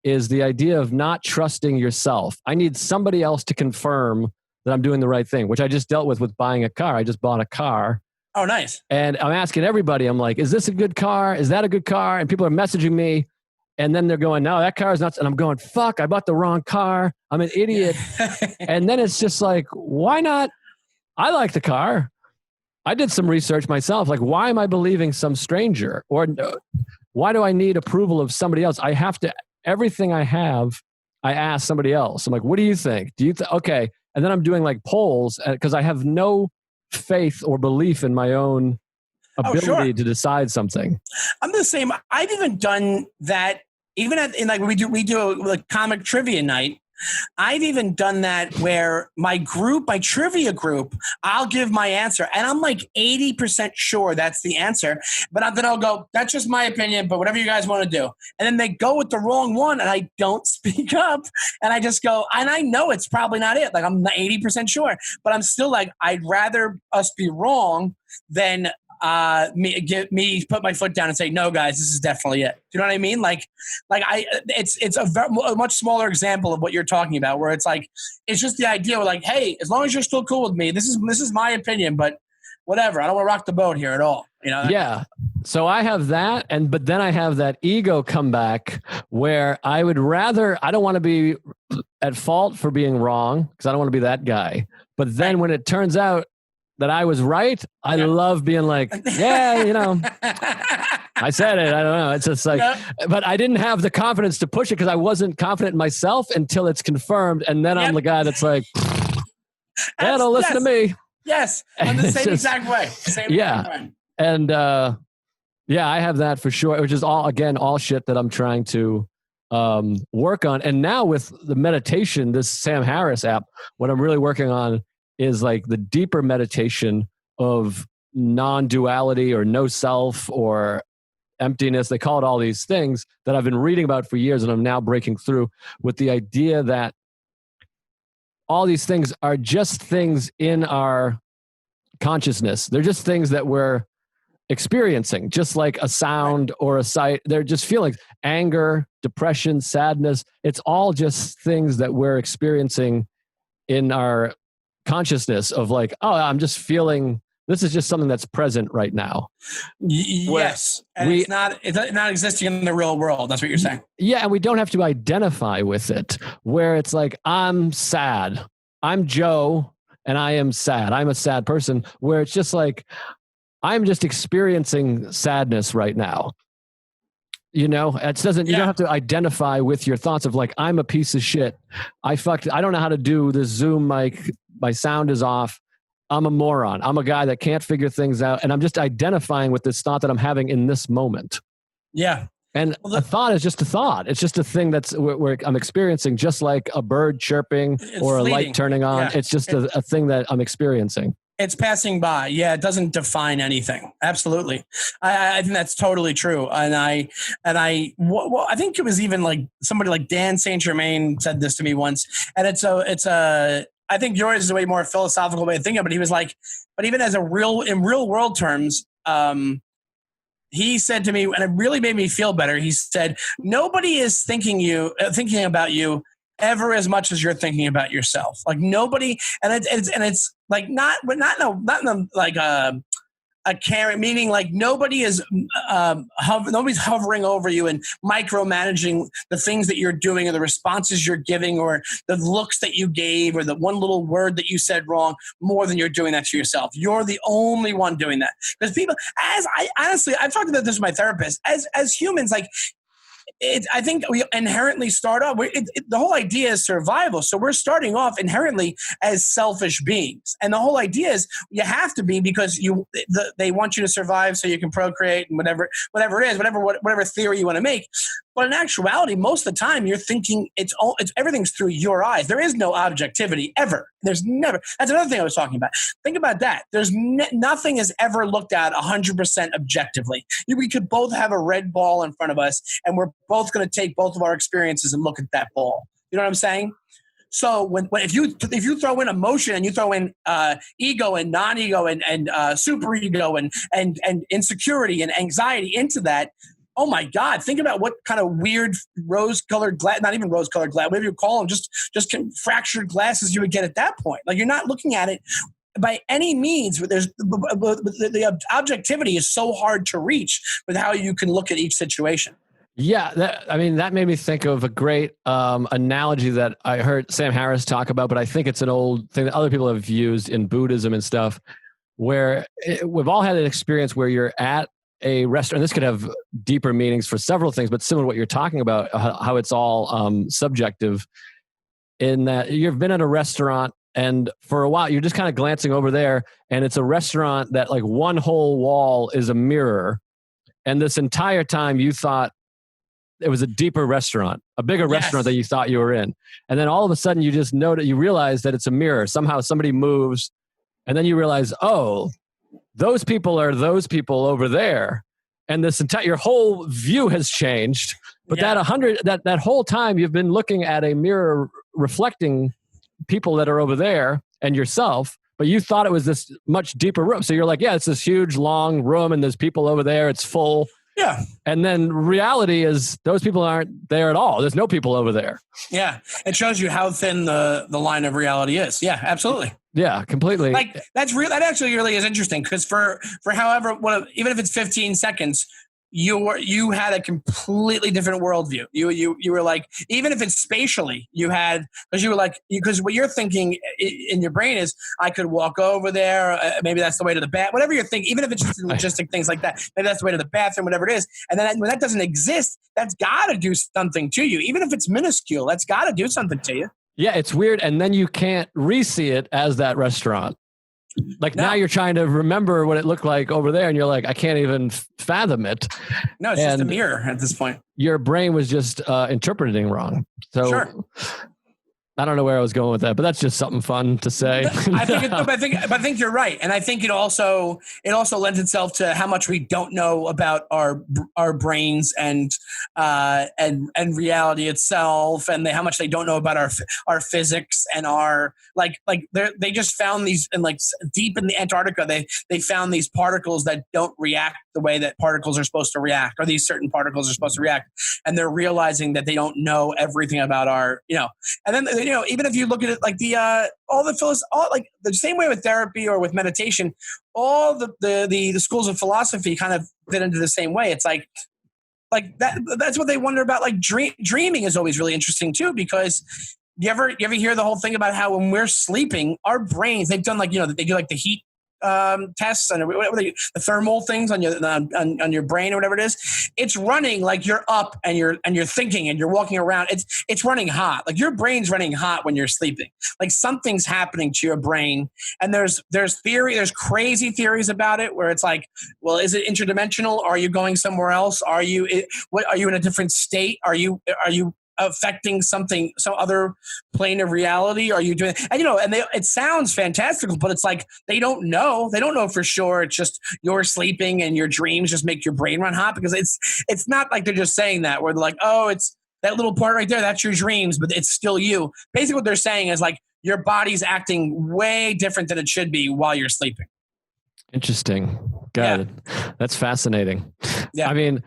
is the idea of not trusting yourself. I need somebody else to confirm that I'm doing the right thing, which I just dealt with buying a car. I just bought a car. Oh, nice. And I'm asking everybody, I'm like, is this a good car? Is that a good car? And people are messaging me. And then they're going, no, that car is nuts. And I'm going, fuck, I bought the wrong car. I'm an idiot. And then it's just like, why not? I like the car. I did some research myself. Like, why am I believing some stranger? Or why do I need approval of somebody else? I have to, everything I have, I ask somebody else. I'm like, what do you think? Okay. And then I'm doing like polls because I have no faith or belief in my own ability to decide something. I'm the same. I've even done that. Even in like we do like comic trivia night. I've even done that where my trivia group, I'll give my answer and I'm like 80% sure that's the answer. But then I'll go, that's just my opinion, but whatever you guys want to do. And then they go with the wrong one and I don't speak up and I just go, and I know it's probably not it. Like I'm 80% sure, but I'm still like, I'd rather us be wrong than me put my foot down and say, no, guys, this is definitely it. Do you know what I mean? It's a much smaller example of what you're talking about, where it's like, it's just the idea of like, hey, as long as you're still cool with me, this is my opinion, but whatever. I don't want to rock the boat here at all. Yeah. So I have that, but then I have that ego comeback where I don't want to be at fault for being wrong because I don't want to be that guy. But then when it turns out that I was right, I love being like, yeah, I said it. I don't know. It's just like, but I didn't have the confidence to push it because I wasn't confident in myself until it's confirmed. And then I'm the guy that's like, don't listen to me. Yes. I'm the same exact way. Exact way. And I have that for sure, which is all shit that I'm trying to work on. And now with the meditation, this Sam Harris app, what I'm really working on is like the deeper meditation of non-duality or no self or emptiness. They call it all these things that I've been reading about for years, and I'm now breaking through with the idea that all these things are just things in our consciousness. They're just things that we're experiencing, just like a sound or a sight. They're just feelings, anger, depression, sadness. It's all just things that we're experiencing in our consciousness of like, oh, I'm just feeling, this is just something that's present right now. Yes. And it's not existing in the real world. That's what you're saying. Yeah. And we don't have to identify with it, where it's like, I'm sad. I'm Joe and I am sad. I'm a sad person, where it's just like, I'm just experiencing sadness right now. It doesn't, you don't have to identify with your thoughts of like, I'm a piece of shit. I don't know how to do this Zoom mic. My sound is off. I'm a moron. I'm a guy that can't figure things out. And I'm just identifying with this thought that I'm having in this moment. Yeah. And a thought is just a thought. It's just a thing that's where I'm experiencing, just like a bird chirping or a light turning on. Yeah. It's just a thing that I'm experiencing. It's passing by. Yeah, it doesn't define anything. Absolutely. I think that's totally true. And I think it was even like somebody like Dan Saint Germain said this to me once. And I think yours is a way more philosophical way of thinking of it. He was like, but even in real world terms, he said to me, and it really made me feel better. He said, nobody is thinking about you ever as much as you're thinking about yourself. Like nobody, and it's like not like a care, meaning like nobody is nobody's hovering over you and micromanaging the things that you're doing or the responses you're giving or the looks that you gave or the one little word that you said wrong more than you're doing that to yourself. You're the only one doing that. Because people, I've talked about this with my therapist, as humans, like, I think we inherently start off. The whole idea is survival, so we're starting off inherently as selfish beings, and the whole idea is you have to be because they want you to survive so you can procreate and whatever it is, whatever theory you want to make. But in actuality, most of the time you're thinking it's everything's through your eyes. There is no objectivity ever. There's never. That's another thing I was talking about. Think about that. There's nothing is ever looked at 100% objectively. We could both have a red ball in front of us, and we're both going to take both of our experiences and look at that ball. You know what I'm saying? So if you throw in emotion and you throw in ego and non-ego and super ego and insecurity and anxiety into that. Oh my God! Think about what kind of weird rose-colored glass—not even rose-colored glass, whatever you call them, just fractured glasses you would get at that point. Like you're not looking at it by any means. The objectivity is so hard to reach with how you can look at each situation. Yeah, that made me think of a great analogy that I heard Sam Harris talk about, but I think it's an old thing that other people have used in Buddhism and stuff, where we've all had an experience where you're at a restaurant. This could have deeper meanings for several things, but similar to what you're talking about, how it's all subjective, in that you've been at a restaurant and for a while you're just kind of glancing over there, and it's a restaurant that like one whole wall is a mirror, and this entire time you thought it was a deeper restaurant, a bigger restaurant that you thought you were in. And then all of a sudden you realize that it's a mirror. Somehow somebody moves, and then you realize, oh, those people are those people over there. And your whole view has changed. But that whole time you've been looking at a mirror reflecting people that are over there and yourself. but you thought it was this much deeper room. So you're like, yeah, it's this huge, long room and there's people over there. It's full. Yeah. And then reality is those people aren't there at all. There's no people over there. Yeah. It shows you how thin the line of reality is. Yeah, absolutely. Yeah, completely. Like that's real. That actually really is interesting because for however, even if it's 15 seconds, you had a completely different worldview. You were like, even if it's spatially, you had, because you were like, because what you're thinking in your brain is, I could walk over there. Maybe that's the way to the bath. Whatever you're thinking, even if it's just logistic things like that. Maybe that's the way to the bathroom, whatever it is. And then when that doesn't exist, that's got to do something to you. Even if it's minuscule, that's got to do something to you. Yeah, it's weird. And then you can't re-see it as that restaurant. Like now you're trying to remember what it looked like over there and you're like, I can't even fathom it. No, it's just a mirror at this point. Your brain was just interpreting wrong. So sure. I don't know where I was going with that, but that's just something fun to say. I think you're right, and I think it also lends itself to how much we don't know about our brains and reality itself, and how much they don't know about our physics and our they just found these, and like deep in the Antarctica they found these particles that don't react the way that particles are supposed to react, or these certain particles are supposed to react, and they're realizing that they don't know everything about our and then. Even if you look at it like all like the same way with therapy or with meditation, all the schools of philosophy kind of fit into the same way. It's like that. That's what they wonder about. Like dreaming is always really interesting too, because you ever hear the whole thing about how when we're sleeping, our brains, they've done they do like the heat tests and the thermal things on your brain or whatever it is. It's running like you're up and you're thinking and you're walking around. It's running hot. Like your brain's running hot when you're sleeping. Like something's happening to your brain. And there's crazy theories about it where it's like, well, is it interdimensional? Are you going somewhere else? Are you in a different state? Are you affecting some other plane of reality? Are you doing, and it sounds fantastical, but it's like they don't know for sure. It's just you're sleeping and your dreams just make your brain run hot, because it's not like they're just saying that where they're like, oh, it's that little part right there, that's your dreams, but it's still you. Basically what they're saying is like your body's acting way different than it should be while you're sleeping. Interesting. Got it. That's fascinating. Yeah. I mean,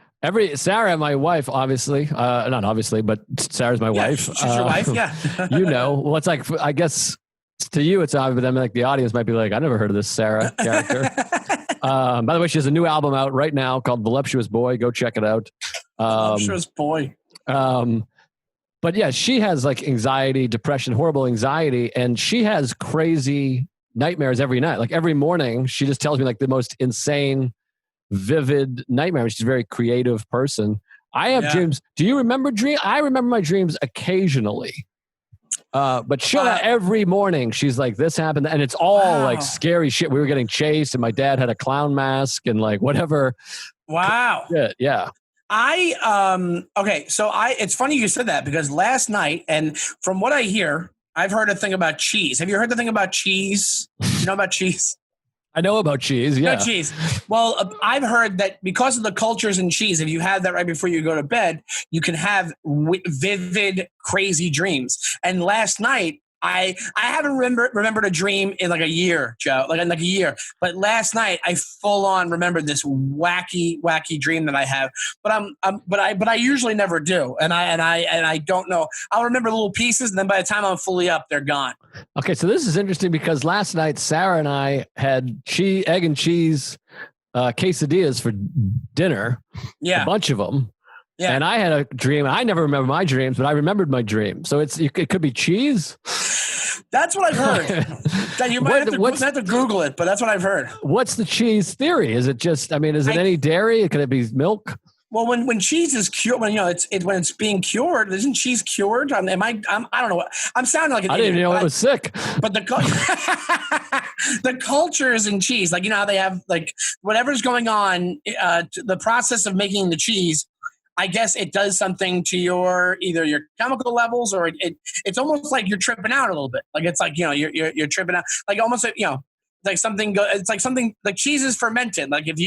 Sarah, my wife, obviously, not obviously, but Sarah's my wife. She's your wife, yeah. Well, it's like, I guess to you it's obvious, but then like the audience might be like, I never heard of this Sarah character. By the way, she has a new album out right now called Voluptuous Boy. Go check it out. Voluptuous Boy. But yeah, she has like anxiety, depression, horrible anxiety, and she has crazy nightmares every night. Like every morning, she just tells me like the most insane, vivid nightmares. She's a very creative person. I have dreams. Do you remember dreams? I remember my dreams occasionally. But every morning she's like, this happened. And it's all like scary shit. We were getting chased and my dad had a clown mask and like whatever. Wow. Shit, yeah. It's funny you said that, because last night, and from what I hear, I've heard a thing about cheese. Have you heard the thing about cheese? Do you know about cheese? I know about cheese, yeah. Cheese. Well, I've heard that because of the cultures in cheese, if you have that right before you go to bed, you can have vivid, crazy dreams. And last night, I haven't remembered a dream in like a year, Joe, like in a year. But last night, I full on remembered this wacky dream that I have. But I usually never do, and I don't know. I'll remember little pieces, and then by the time I'm fully up, they're gone. Okay, so this is interesting because last night Sarah and I had egg and cheese quesadillas for dinner. Yeah, a bunch of them. Yeah, and I had a dream. I never remember my dreams, but I remembered my dream. So it could be cheese. That's what I've heard. You might have to Google it, but that's what I've heard. What's the cheese theory? Is it just? I mean, is it any dairy? Could it be milk? Well, when cheese is cured, when it's being cured, isn't cheese cured? I don't know. I'm sounding like an idiot. I didn't know it was sick. But the cultures in cheese, like how they have like whatever's going on, the process of making the cheese. I guess it does something to either your chemical levels, or it's almost like you're tripping out a little bit. Like it's like you're tripping out, like almost like something. It's like something like cheese is fermented. Like it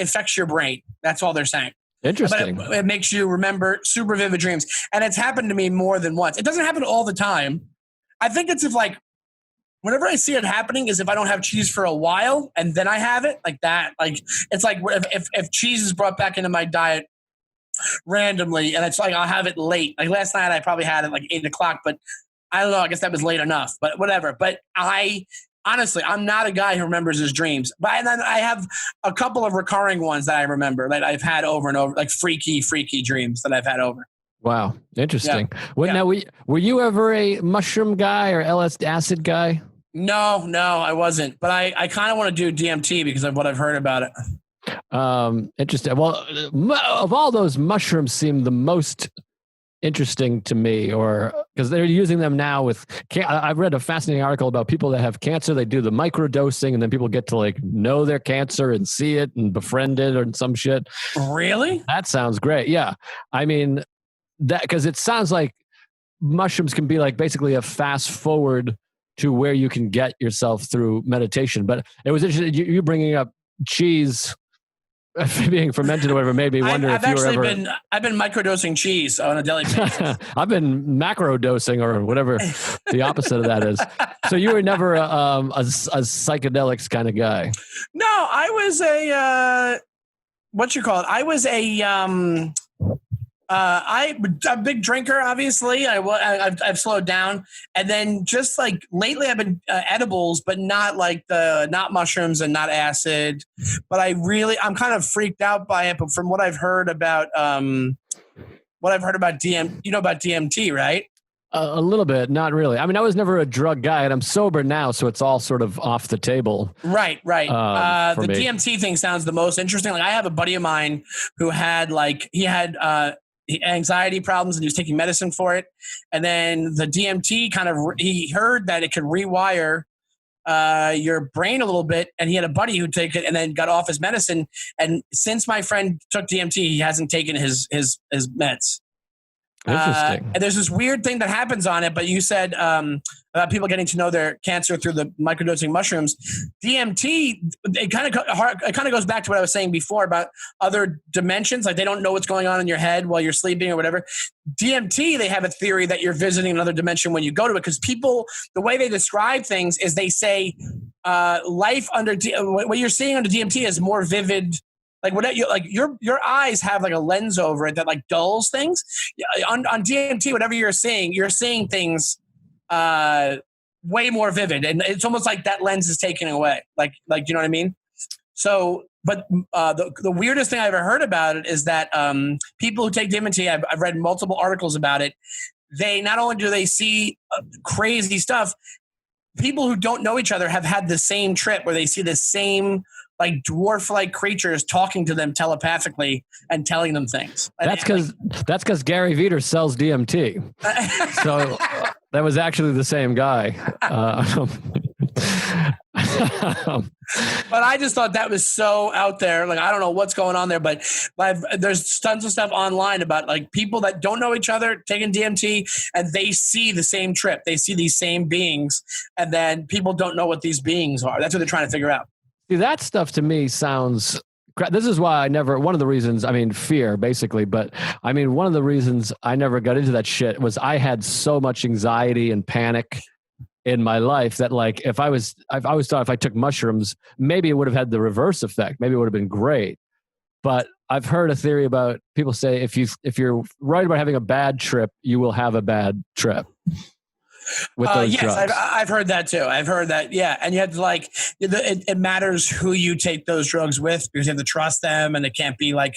affects your brain. That's all they're saying. Interesting. But it makes you remember super vivid dreams, and it's happened to me more than once. It doesn't happen all the time. I think it's if like whenever I see it happening is if I don't have cheese for a while and then I have it like that. Like it's like if cheese is brought back into my diet randomly and it's like I'll have it late. Like last night I probably had it like 8:00, but I don't know. I guess that was late enough, but whatever. But honestly, I'm not a guy who remembers his dreams. But then I have a couple of recurring ones that I remember that I've had over and over, like freaky dreams that I've had over. Wow. Interesting. Yeah. Well, now, were you ever a mushroom guy or LSD acid guy? No, I wasn't. But I kind of want to do DMT because of what I've heard about it. Interesting. Well, of all those, mushrooms seem the most interesting to me, or because they're using them now with. I've read a fascinating article about people that have cancer. They do the microdosing, and then people get to like know their cancer and see it and befriend it or some shit. Really? That sounds great. Yeah, I mean that because it sounds like mushrooms can be like basically a fast forward to where you can get yourself through meditation. But it was interesting you bringing up cheese being fermented or whatever made me wonder if you were ever... I've been microdosing cheese on a daily basis. I've been macro dosing or whatever the opposite of that is. So you were never a psychedelics kind of guy. No, I was I was I'm a big drinker, obviously. I've slowed down. And then just like lately I've been edibles, but not mushrooms and not acid. But I'm kind of freaked out by it. But from what I've heard about DMT, you know about DMT, right? A little bit, not really. I mean, I was never a drug guy, and I'm sober now, so it's all sort of off the table. Right. The DMT thing sounds the most interesting. Like I have a buddy of mine who had anxiety problems and he was taking medicine for it. And then the DMT he heard that it could rewire your brain a little bit. And he had a buddy who took it and then got off his medicine. And since my friend took DMT, he hasn't taken his meds. Interesting. And there's this weird thing that happens on it, but you said about people getting to know their cancer through the microdosing mushrooms. DMT, it kind of goes back to what I was saying before about other dimensions. Like they don't know what's going on in your head while you're sleeping or whatever. DMT, they have a theory that you're visiting another dimension when you go to it because people, the way they describe things is they say life under what you're seeing under DMT is more vivid. Like your eyes have like a lens over it that like dulls things. On DMT, whatever you're seeing things way more vivid, and it's almost like that lens is taken away. Like you know what I mean? So, but the weirdest thing I ever heard about it is that people who take DMT, I've read multiple articles about it. They not only do they see crazy stuff, people who don't know each other have had the same trip where they see the same like dwarf-like creatures talking to them telepathically and telling them things. That's because Gary Veter sells DMT. So that was actually the same guy. But I just thought that was so out there. Like, I don't know what's going on there, but there's tons of stuff online about like people that don't know each other taking DMT and they see the same trip. They see these same beings and then people don't know what these beings are. That's what they're trying to figure out. See, that stuff to me sounds... This is why one of the reasons, fear basically, but one of the reasons I never got into that shit was I had so much anxiety and panic in my life that like, I've always thought if I took mushrooms, maybe it would have had the reverse effect. Maybe it would have been great. But I've heard a theory about people say, if you're right about having a bad trip, you will have a bad trip. With those drugs. I've heard that too. I've heard that. Yeah. And you have to like, it matters who you take those drugs with because you have to trust them and it can't be the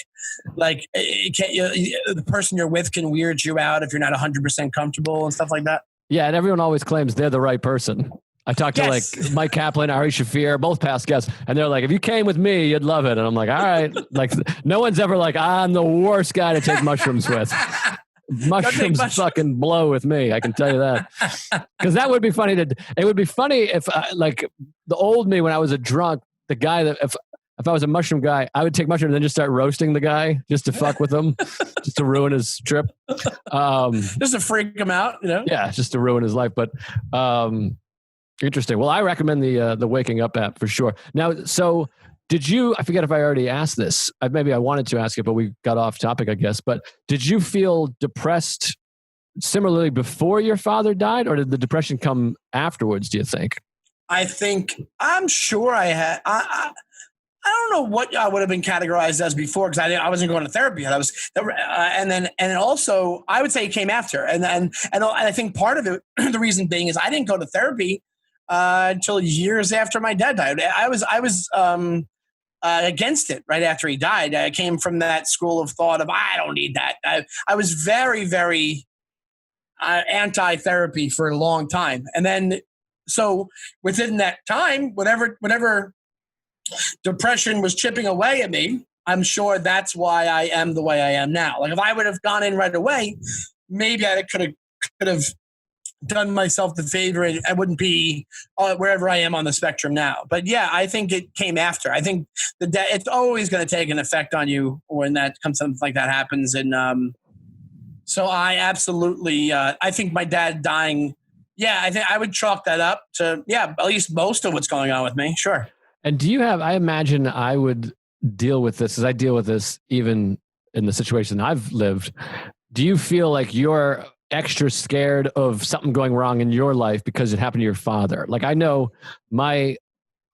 person you're with can weird you out if you're not 100% comfortable and stuff like that. Yeah. And everyone always claims they're the right person. I talked to like Mike Kaplan, Ari Shaffir, both past guests, and they're like, if you came with me, you'd love it. And I'm like, all right. Like no one's ever like, I'm the worst guy to take mushrooms with. Mushrooms fucking blow with me. I can tell you that. Because that would be funny. It would be funny if like the old me when I was a drunk, the guy that if I was a mushroom guy, I would take mushrooms and then just start roasting the guy just to fuck with him, just to ruin his trip. Just to freak him out, you know? Yeah, just to ruin his life. But interesting. Well, I recommend the Waking Up app for sure. Now, so did you, I forget if I already asked this. Maybe I wanted to ask it, but we got off topic, I guess. But did you feel depressed similarly before your father died, or did the depression come afterwards, do you think? I'm sure I had. I don't know what I would have been categorized as before because I wasn't going to therapy. And then also I would say it came after. And I think part of it, the reason being is I didn't go to therapy until years after my dad died. I was against it right after he died. I came from that school of thought of I don't need that. I was very, very anti-therapy for a long time, and then so within that time, whatever depression was chipping away at me, I'm sure that's why I am the way I am now. Like if I would have gone in right away, maybe I could have done myself the favor and I wouldn't be wherever I am on the spectrum now. But yeah, I think it came after. I think it's always going to take an effect on you when something like that happens. And so I absolutely, I think my dad dying, I think I would chalk that up to, at least most of what's going on with me. Sure. And do you have, I imagine I would deal with this as I deal with this even in the situation I've lived. Do you feel like you're extra scared of something going wrong in your life because it happened to your father? Like I know I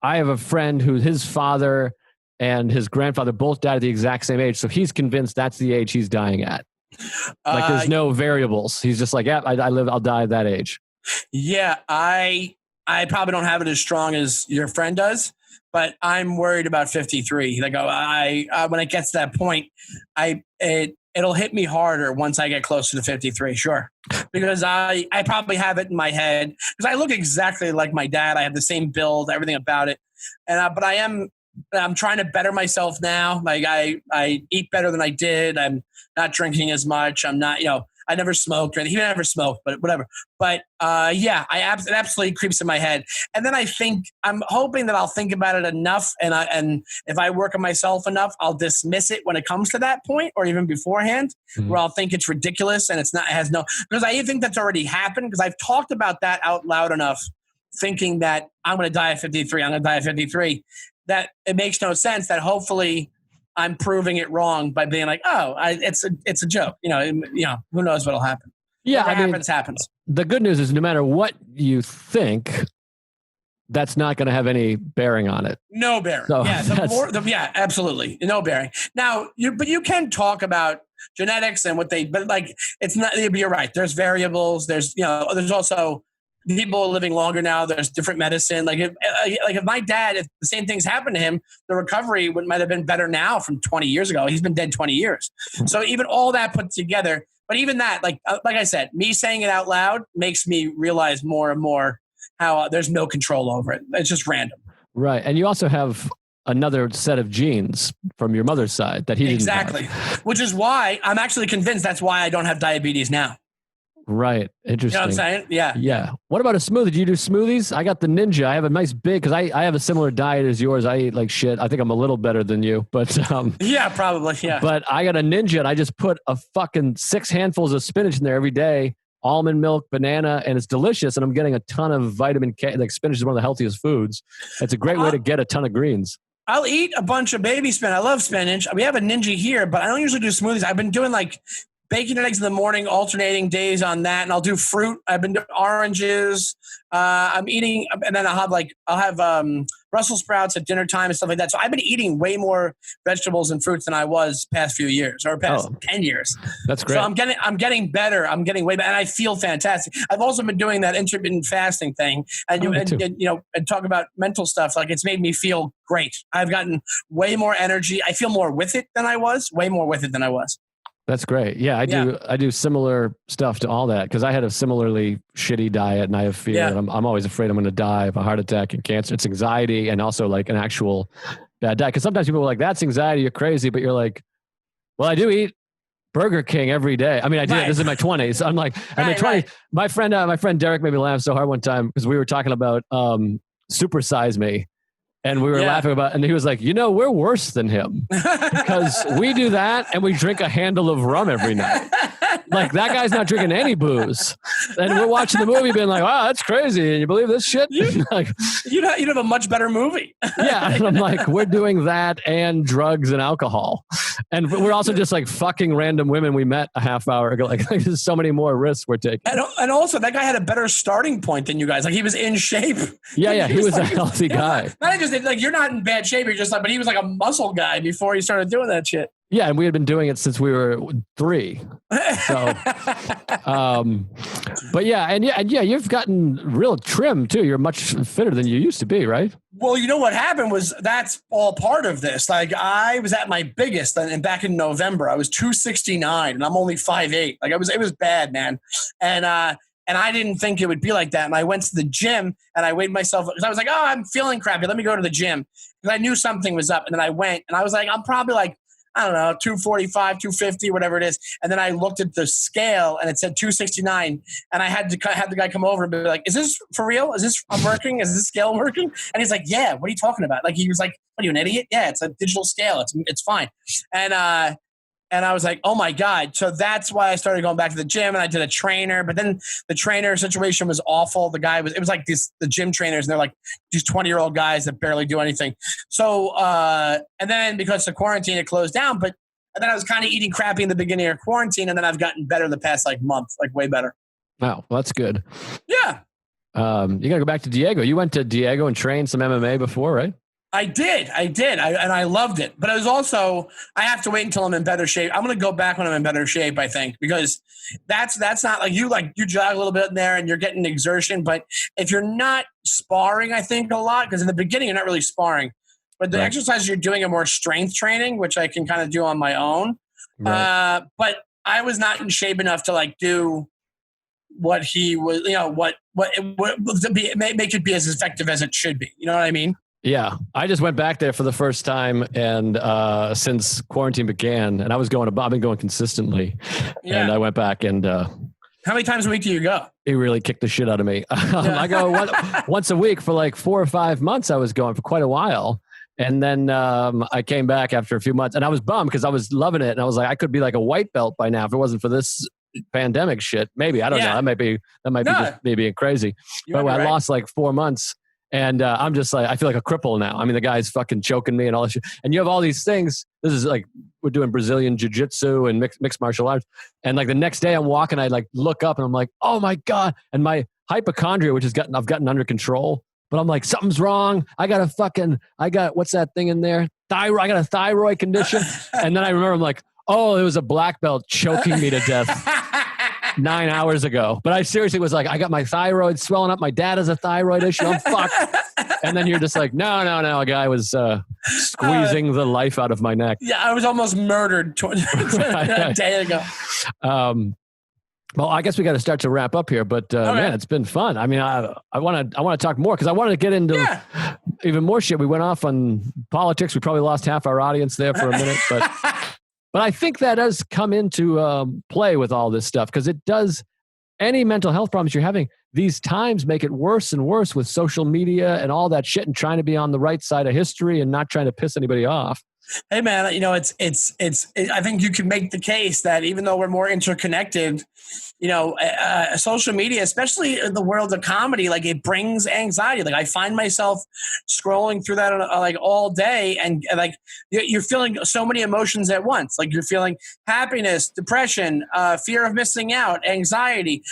have a friend who his father and his grandfather both died at the exact same age. So he's convinced that's the age he's dying at. Like there's no variables. He's just like, I'll die at that age. Yeah. I probably don't have it as strong as your friend does. But I'm worried about 53. Like when it gets to that point, it'll hit me harder once I get closer to 53. Sure, because I probably have it in my head because I look exactly like my dad. I have the same build, everything about it, and but I'm trying to better myself now. Like I eat better than I did. I'm not drinking as much. I'm not, I never smoked or anything. He never smoked, but whatever. But it absolutely creeps in my head. And then I'm hoping that I'll think about it enough. And if I work on myself enough, I'll dismiss it when it comes to that point or even beforehand, where I'll think it's ridiculous and because I think that's already happened because I've talked about that out loud enough, thinking that I'm going to die at 53. I'm going to die at 53. That it makes no sense that hopefully I'm proving it wrong by being like, it's a joke. Who knows what'll happen. Yeah. Whatever happens. The good news is no matter what you think, that's not going to have any bearing on it. No bearing. So absolutely. No bearing. Now, you can talk about genetics and but like, it's not, you're right. There's variables. There's also people living longer now. There's different medicine. Like if my dad, if the same things happened to him, the recovery might have been better now from 20 years ago. He's been dead 20 years. So even all that put together, but even that, like I said, me saying it out loud makes me realize more and more how there's no control over it. It's just random. Right. And you also have another set of genes from your mother's side that he didn't have. Exactly. Which is why I'm actually convinced that's why I don't have diabetes now. Right. Interesting. You know what I'm saying? Yeah. Yeah. What about a smoothie? Do you do smoothies? I got the Ninja. I have a nice big, because I have a similar diet as yours. I eat like shit. I think I'm a little better than you, but yeah, probably. Yeah. But I got a Ninja and I just put a fucking 6 handfuls of spinach in there every day, almond milk, banana, and it's delicious. And I'm getting a ton of vitamin K. Like spinach is one of the healthiest foods. It's a great way to get a ton of greens. I'll eat a bunch of baby spinach. I love spinach. We have a Ninja here, but I don't usually do smoothies. I've been doing like bacon and eggs in the morning, alternating days on that, and I'll do fruit. I've been doing oranges. I'm eating, and then I'll have Brussels sprouts at dinner time and stuff like that. So I've been eating way more vegetables and fruits than I was past few years or past 10 years. That's great. So I'm getting better. I'm getting way better, and I feel fantastic. I've also been doing that intermittent fasting thing, and talk about mental stuff. Like it's made me feel great. I've gotten way more energy. I feel more with it than I was. Way more with it than I was. That's great. Yeah, I do similar stuff to all that because I had a similarly shitty diet and I have fear. Yeah. I'm always afraid I'm going to die of a heart attack and cancer. It's anxiety and also like an actual bad diet. Because sometimes people are like, that's anxiety, you're crazy. But you're like, well, I do eat Burger King every day. I mean, I did. Right. This is in my 20s. I'm like, in my 20s. Right. My friend Derek made me laugh so hard one time because we were talking about Super Size Me. And we were laughing about, and he was like, we're worse than him because we do that and we drink a handle of rum every night. Like that guy's not drinking any booze. And we're watching the movie being like, wow, that's crazy. And you believe this shit? Like, you'd have a much better movie. Yeah. And I'm like, we're doing that and drugs and alcohol. And we're also just like fucking random women we met a half hour ago. Like there's so many more risks we're taking. And also that guy had a better starting point than you guys. Like he was in shape. Yeah. He was like, a healthy guy. Not just like, you're not in bad shape. You're just like, but he was like a muscle guy before he started doing that shit. Yeah, and we had been doing it since we were 3. So, but yeah, you've gotten real trim too. You're much fitter than you used to be, right? Well, you know what happened was that's all part of this. Like I was at my biggest, and back in November, I was 269, and I'm only 5'8". Like it was bad, man. And I didn't think it would be like that. And I went to the gym and I weighed myself because I was like, oh, I'm feeling crappy. Let me go to the gym because I knew something was up. And then I went and I was like, I'm probably like, I don't know, 245, 250, whatever it is. And then I looked at the scale and it said 269. And I had to have the guy come over and be like, is this for real? Is this working? Is this scale working? And he's like, yeah, what are you talking about? Like, he was like, what are you, an idiot? Yeah, it's a digital scale. It's fine. And I was like, oh my God. So that's why I started going back to the gym and I did a trainer, but then the trainer situation was awful. The guy it was like the gym trainers and they're like these 20-year-old guys that barely do anything. So, and then because of quarantine, it closed down, and then I was kind of eating crappy in the beginning of quarantine. And then I've gotten better the past like month, like way better. Wow. Well, that's good. Yeah. You got to go back to Diego. You went to Diego and trained some MMA before, right? I did. And I loved it. But it was also, I have to wait until I'm in better shape. I'm going to go back when I'm in better shape, I think, because that's not like you jog a little bit in there and you're getting exertion. But if you're not sparring, I think a lot, because in the beginning, you're not really sparring. But the exercises you're doing are more strength training, which I can kind of do on my own. Right. But I was not in shape enough to like do what he was, make it be as effective as it should be. You know what I mean? Yeah, I just went back there for the first time, and since quarantine began, and I've been going consistently, and I went back and. How many times a week do you go? He really kicked the shit out of me. I go once a week for like 4 or 5 months. I was going for quite a while, and then I came back after a few months, and I was bummed because I was loving it, and I was like, I could be like a white belt by now if it wasn't for this pandemic shit. Maybe I don't know. That might be just me being crazy. But I lost like 4 months. And I'm just like, I feel like a cripple now. I mean, the guy's fucking choking me and all this shit. And you have all these things. This is like, we're doing Brazilian jiu-jitsu and mixed martial arts. And like the next day I'm walking, I like look up and I'm like, oh my God. And my hypochondria, I've gotten under control, but I'm like, something's wrong. I got what's that thing in there? Thyroid. I got a thyroid condition. And then I remember I'm like, oh, it was a black belt choking me to death 9 hours ago. But I seriously was like, I got my thyroid swelling up. My dad has a thyroid issue. I'm fucked. And then you're just like, no. A guy was squeezing the life out of my neck. Yeah, I was almost murdered a day ago. Well, I guess we got to start to wrap up here. But man, it's been fun. I mean, I want to talk more because I wanted to get into even more shit. We went off on politics. We probably lost half our audience there for a minute, but. But I think that does come into play with all this stuff because it does. Any mental health problems you're having, these times make it worse and worse with social media and all that shit and trying to be on the right side of history and not trying to piss anybody off. Hey man, I think you can make the case that even though we're more interconnected, social media, especially in the world of comedy, like it brings anxiety. Like I find myself scrolling through that like all day, and like you're feeling so many emotions at once. Like you're feeling happiness, depression, fear of missing out, anxiety,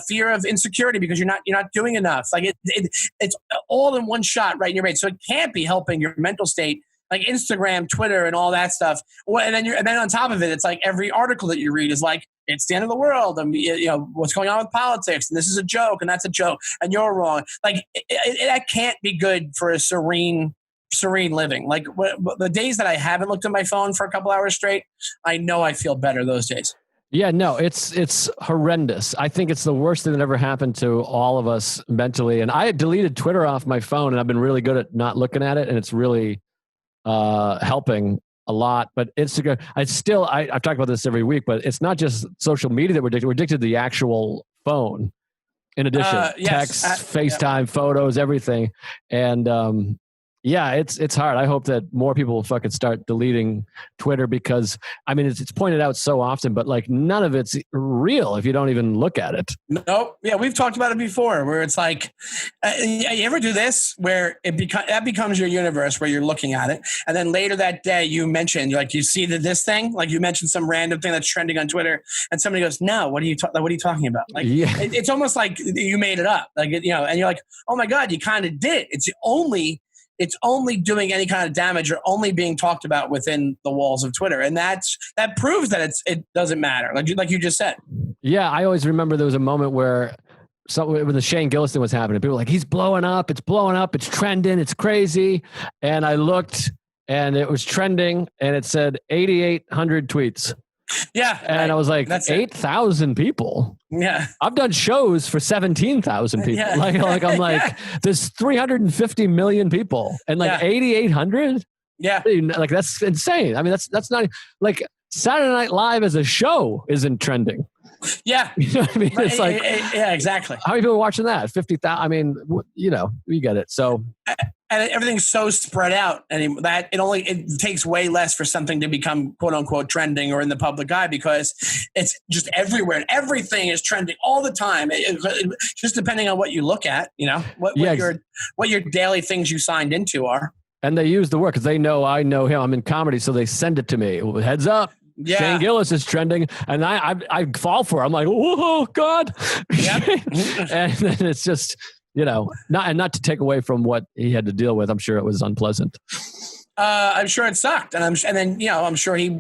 fear of insecurity because you're not doing enough. Like it's all in one shot right in your brain. So it can't be helping your mental state. Like Instagram, Twitter, and all that stuff. And then on top of it, it's like every article that you read is like, it's the end of the world. And what's going on with politics. And this is a joke and that's a joke. And you're wrong. Like that can't be good for a serene living. Like the days that I haven't looked at my phone for a couple hours straight, I know I feel better those days. Yeah, no, it's horrendous. I think it's the worst thing that ever happened to all of us mentally. And I had deleted Twitter off my phone and I've been really good at not looking at it. And it's really helping a lot, but Instagram, I've talked about this every week, but it's not just social media that we're addicted to the actual phone. In addition, text, FaceTime, photos, everything. And Yeah, it's hard. I hope that more people will fucking start deleting Twitter because, I mean, it's pointed out so often, but like none of it's real if you don't even look at it. Nope. Yeah, we've talked about it before where it's like, you ever do this where that becomes your universe where you're looking at it. And then later that day you mentioned, like you see this thing, like you mentioned some random thing that's trending on Twitter and somebody goes, no, what are you talking about? Like, it's almost like you made it up. Like, and you're like, oh my God, you kind of did. It's only doing any kind of damage or only being talked about within the walls of Twitter. And that proves that it doesn't matter. Like you just said. Yeah. I always remember there was a moment where when the Shane Gillis thing was happening, people were like, he's blowing up. It's blowing up. It's trending. It's crazy. And I looked and it was trending and it said 8,800 tweets. Yeah. And I was like, 8,000 people. Yeah. I've done shows for 17,000 people. Yeah. Like I'm like, there's 350 million people and like 8,800. Yeah. Like that's insane. I mean, that's not like Saturday Night Live as a show isn't trending. Yeah. You know what I mean? It's like, yeah, exactly. How many people are watching that? 50,000. I mean, you get it. So, and everything's so spread out, and it takes way less for something to become quote unquote trending or in the public eye because it's just everywhere and everything is trending all the time. Just depending on what you look at, what your daily things you signed into are. And they use the word because they know I know him. I'm in comedy, so they send it to me. Heads up. Yeah. Shane Gillis is trending, and I fall for it. I'm like, oh God. Yep. And then it's just, not to take away from what he had to deal with. I'm sure it was unpleasant. I'm sure it sucked, and then I'm sure he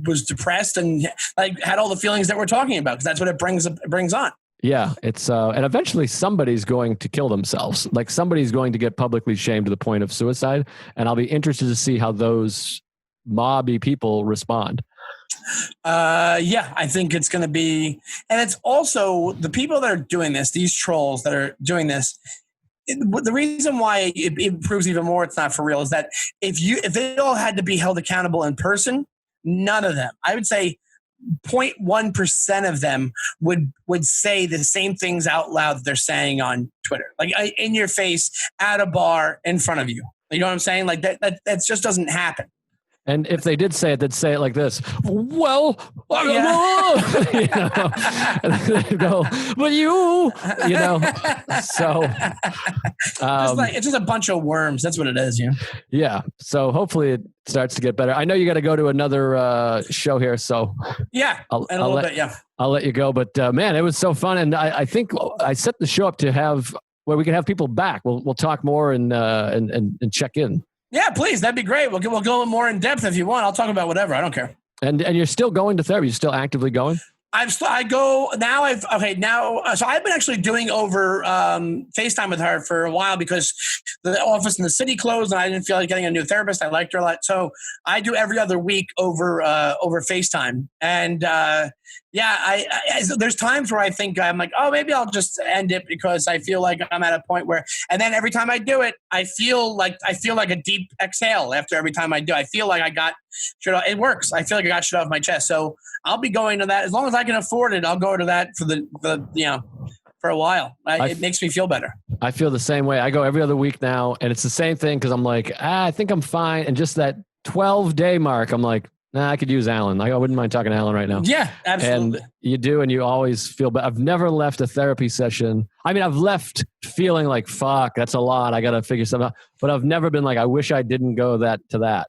was depressed and like had all the feelings that we're talking about because that's what it brings on. Yeah, it's and eventually somebody's going to kill themselves. Like somebody's going to get publicly shamed to the point of suicide, and I'll be interested to see how those mobby people respond. Yeah, I think it's going to be, and it's also the people that are doing this, these trolls that are doing this. The reason why it proves even more it's not for real is that if they all had to be held accountable in person, none of them, I would say 0.1% of them would say the same things out loud that they're saying on Twitter, like in your face, at a bar, in front of you. You know what I'm saying? Like that just doesn't happen. And if they did say it, they'd say it like this. Well, and they'd go, but so it's just a bunch of worms. That's what it is. Yeah. So hopefully it starts to get better. I know you got to go to another show here. So yeah, in a little bit. Yeah. I'll let you go. But man, it was so fun. And I think I set the show up to have where we can have people back. We'll talk more and check in. Yeah, please. That'd be great. We'll go more in depth if you want. I'll talk about whatever. I don't care. And you're still going to therapy? You're still actively going? I go now. So I've been actually doing over FaceTime with her for a while because the office in the city closed and I didn't feel like getting a new therapist. I liked her a lot. So I do every other week over FaceTime. And there's times where I think I'm like, oh, maybe I'll just end it because I feel like I'm at a point where, and then every time I do it, I feel like a deep exhale after every time I do. I feel like I got shit off. It works. I feel like I got shit off my chest. So I'll be going to that as long as I can afford it. I'll go to that for a while. It makes me feel better. I feel the same way. I go every other week now, and it's the same thing because I'm like, I think I'm fine. And just that 12-day mark, I'm like, nah, I could use Alan. I wouldn't mind talking to Alan right now. Yeah, absolutely. And you do, and you always feel better. I've never left a therapy session. I mean, I've left feeling like, fuck, that's a lot. I got to figure something out. But I've never been like, I wish I didn't go to that.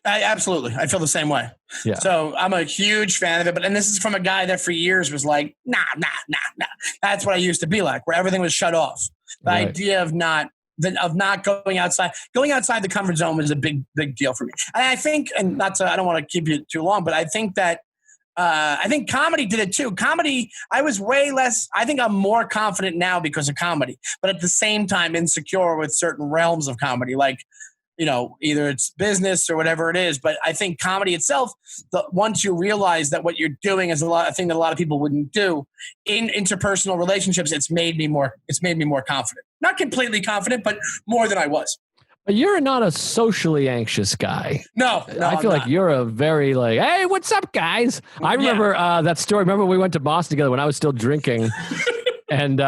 Absolutely. I feel the same way. Yeah. So I'm a huge fan of it. And this is from a guy that for years was like, nah. That's what I used to be like, where everything was shut off. The idea of not going outside. Going outside the comfort zone was a big deal for me. And I think, I don't want to keep you too long, but I think that I think comedy did it too. Comedy, I was way less, I think I'm more confident now because of comedy, but at the same time insecure with certain realms of comedy, like, either it's business or whatever it is. But I think comedy itself, once you realize that what you're doing is a thing that a lot of people wouldn't do in interpersonal relationships, it's made me more confident. Not completely confident, but more than I was. But you're not a socially anxious guy. No, I feel like you're a very hey, what's up, guys? I remember that story. Remember we went to Boston together when I was still drinking, and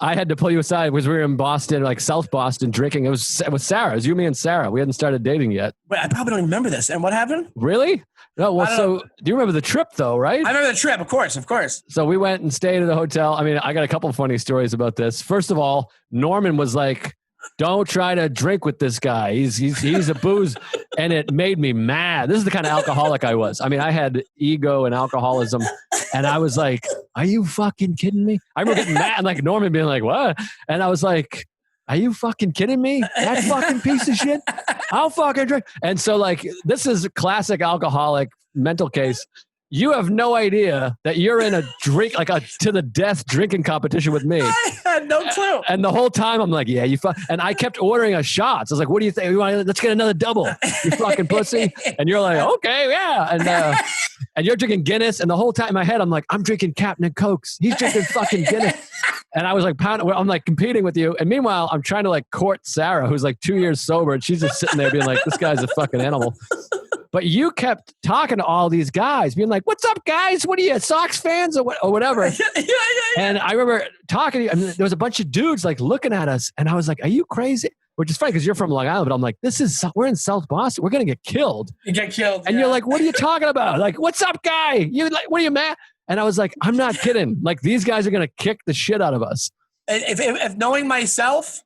I had to pull you aside because we were in Boston, like South Boston, drinking. It was Sarah. It was you, me, and Sarah. We hadn't started dating yet. Wait, I probably don't even remember this. And what happened? Really? No. Well, so do you remember the trip though, right? I remember the trip, of course. So we went and stayed at a hotel. I mean, I got a couple of funny stories about this. First of all, Norman was like, don't try to drink with this guy. He's a booze. And it made me mad. This is the kind of alcoholic I was. I mean, I had ego and alcoholism. And I was like, are you fucking kidding me? I remember getting mad, like Norman being like, what? And I was like, are you fucking kidding me? That fucking piece of shit? I'll fucking drink. And so like, this is a classic alcoholic mental case. You have no idea that you're in a drink, like a to the death drinking competition with me. I had no clue. And the whole time I'm like, yeah, you fuck. And I kept ordering us shots. I was like, what do you think? Let's get another double, you fucking pussy. And you're like, okay, yeah. And you're drinking Guinness. And the whole time in my head, I'm like, I'm drinking Captain and Cokes. He's drinking fucking Guinness. And I was like, I'm like competing with you. And meanwhile, I'm trying to like court Sarah, who's like 2 years sober. And she's just sitting there being like, this guy's a fucking animal. But you kept talking to all these guys, being like, what's up, guys? What are you, Sox fans or whatever? Yeah. And I remember talking to you, and there was a bunch of dudes like looking at us. And I was like, are you crazy? Which is funny because you're from Long Island. But I'm like, we're in South Boston. We're going to get killed. You get killed. And you're like, what are you talking about? Like, what's up, guy? You like, what are you mad? And I was like, I'm not kidding. Like, these guys are going to kick the shit out of us. If knowing myself,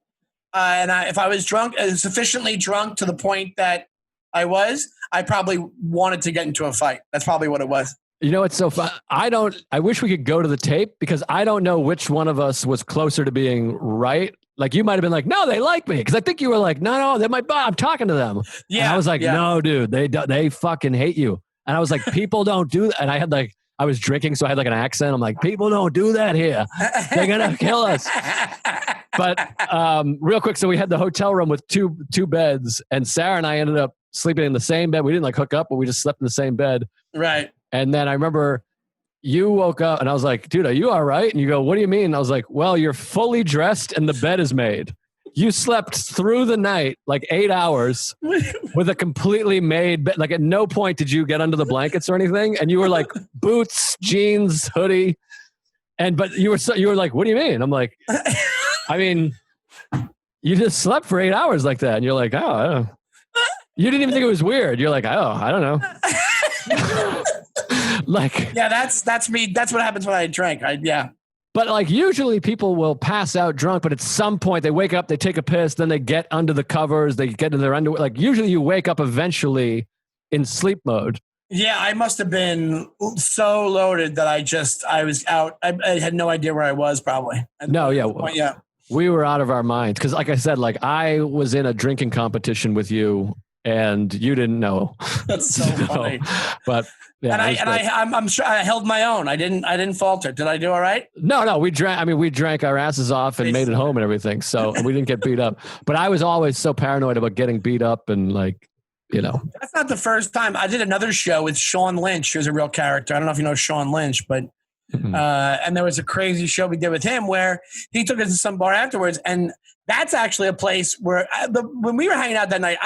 if I was drunk, sufficiently drunk to the point that I probably wanted to get into a fight. That's probably what it was. You know, it's so fun. I wish we could go to the tape because I don't know which one of us was closer to being right. Like you might've been like, no, they like me. Cause I think you were like, no, they might, I'm talking to them. Yeah. And I was like, no, dude, they fucking hate you. And I was like, people don't do that. And I was drinking. So I had like an accent. I'm like, people don't do that here. They're going to kill us. But real quick. So we had the hotel room with two beds and Sarah and I ended up sleeping in the same bed. We didn't like hook up, but we just slept in the same bed. Right. And then I remember you woke up and I was like, dude, are you all right? And you go, what do you mean? And I was like, well, you're fully dressed and the bed is made. You slept through the night, like 8 hours with a completely made bed. Like at no point did you get under the blankets or anything. And you were like boots, jeans, hoodie. But you were like, what do you mean? I'm like, I mean, you just slept for 8 hours like that. And you're like, oh, I don't know. You didn't even think it was weird. You're like, oh, I don't know. Like, yeah, that's me. That's what happens when I drink. Yeah. But like usually people will pass out drunk, but at some point they wake up, they take a piss, then they get under the covers, they get in their underwear. Like usually you wake up eventually in sleep mode. Yeah, I must have been so loaded that I was out. I had no idea where I was probably. No, yeah. We were out of our minds. Cause like I said, like I was in a drinking competition with you and you didn't know. That's so funny. But yeah, I'm sure I held my own. I didn't falter. Did I do all right? No, we drank our asses off and made it home and everything. So we didn't get beat up. But I was always so paranoid about getting beat up and like, you know. That's not the first time. I did another show with Sean Lynch, who's a real character. I don't know if you know Sean Lynch, but and there was a crazy show we did with him where he took us to some bar afterwards, and that's actually a place where when we were hanging out that night,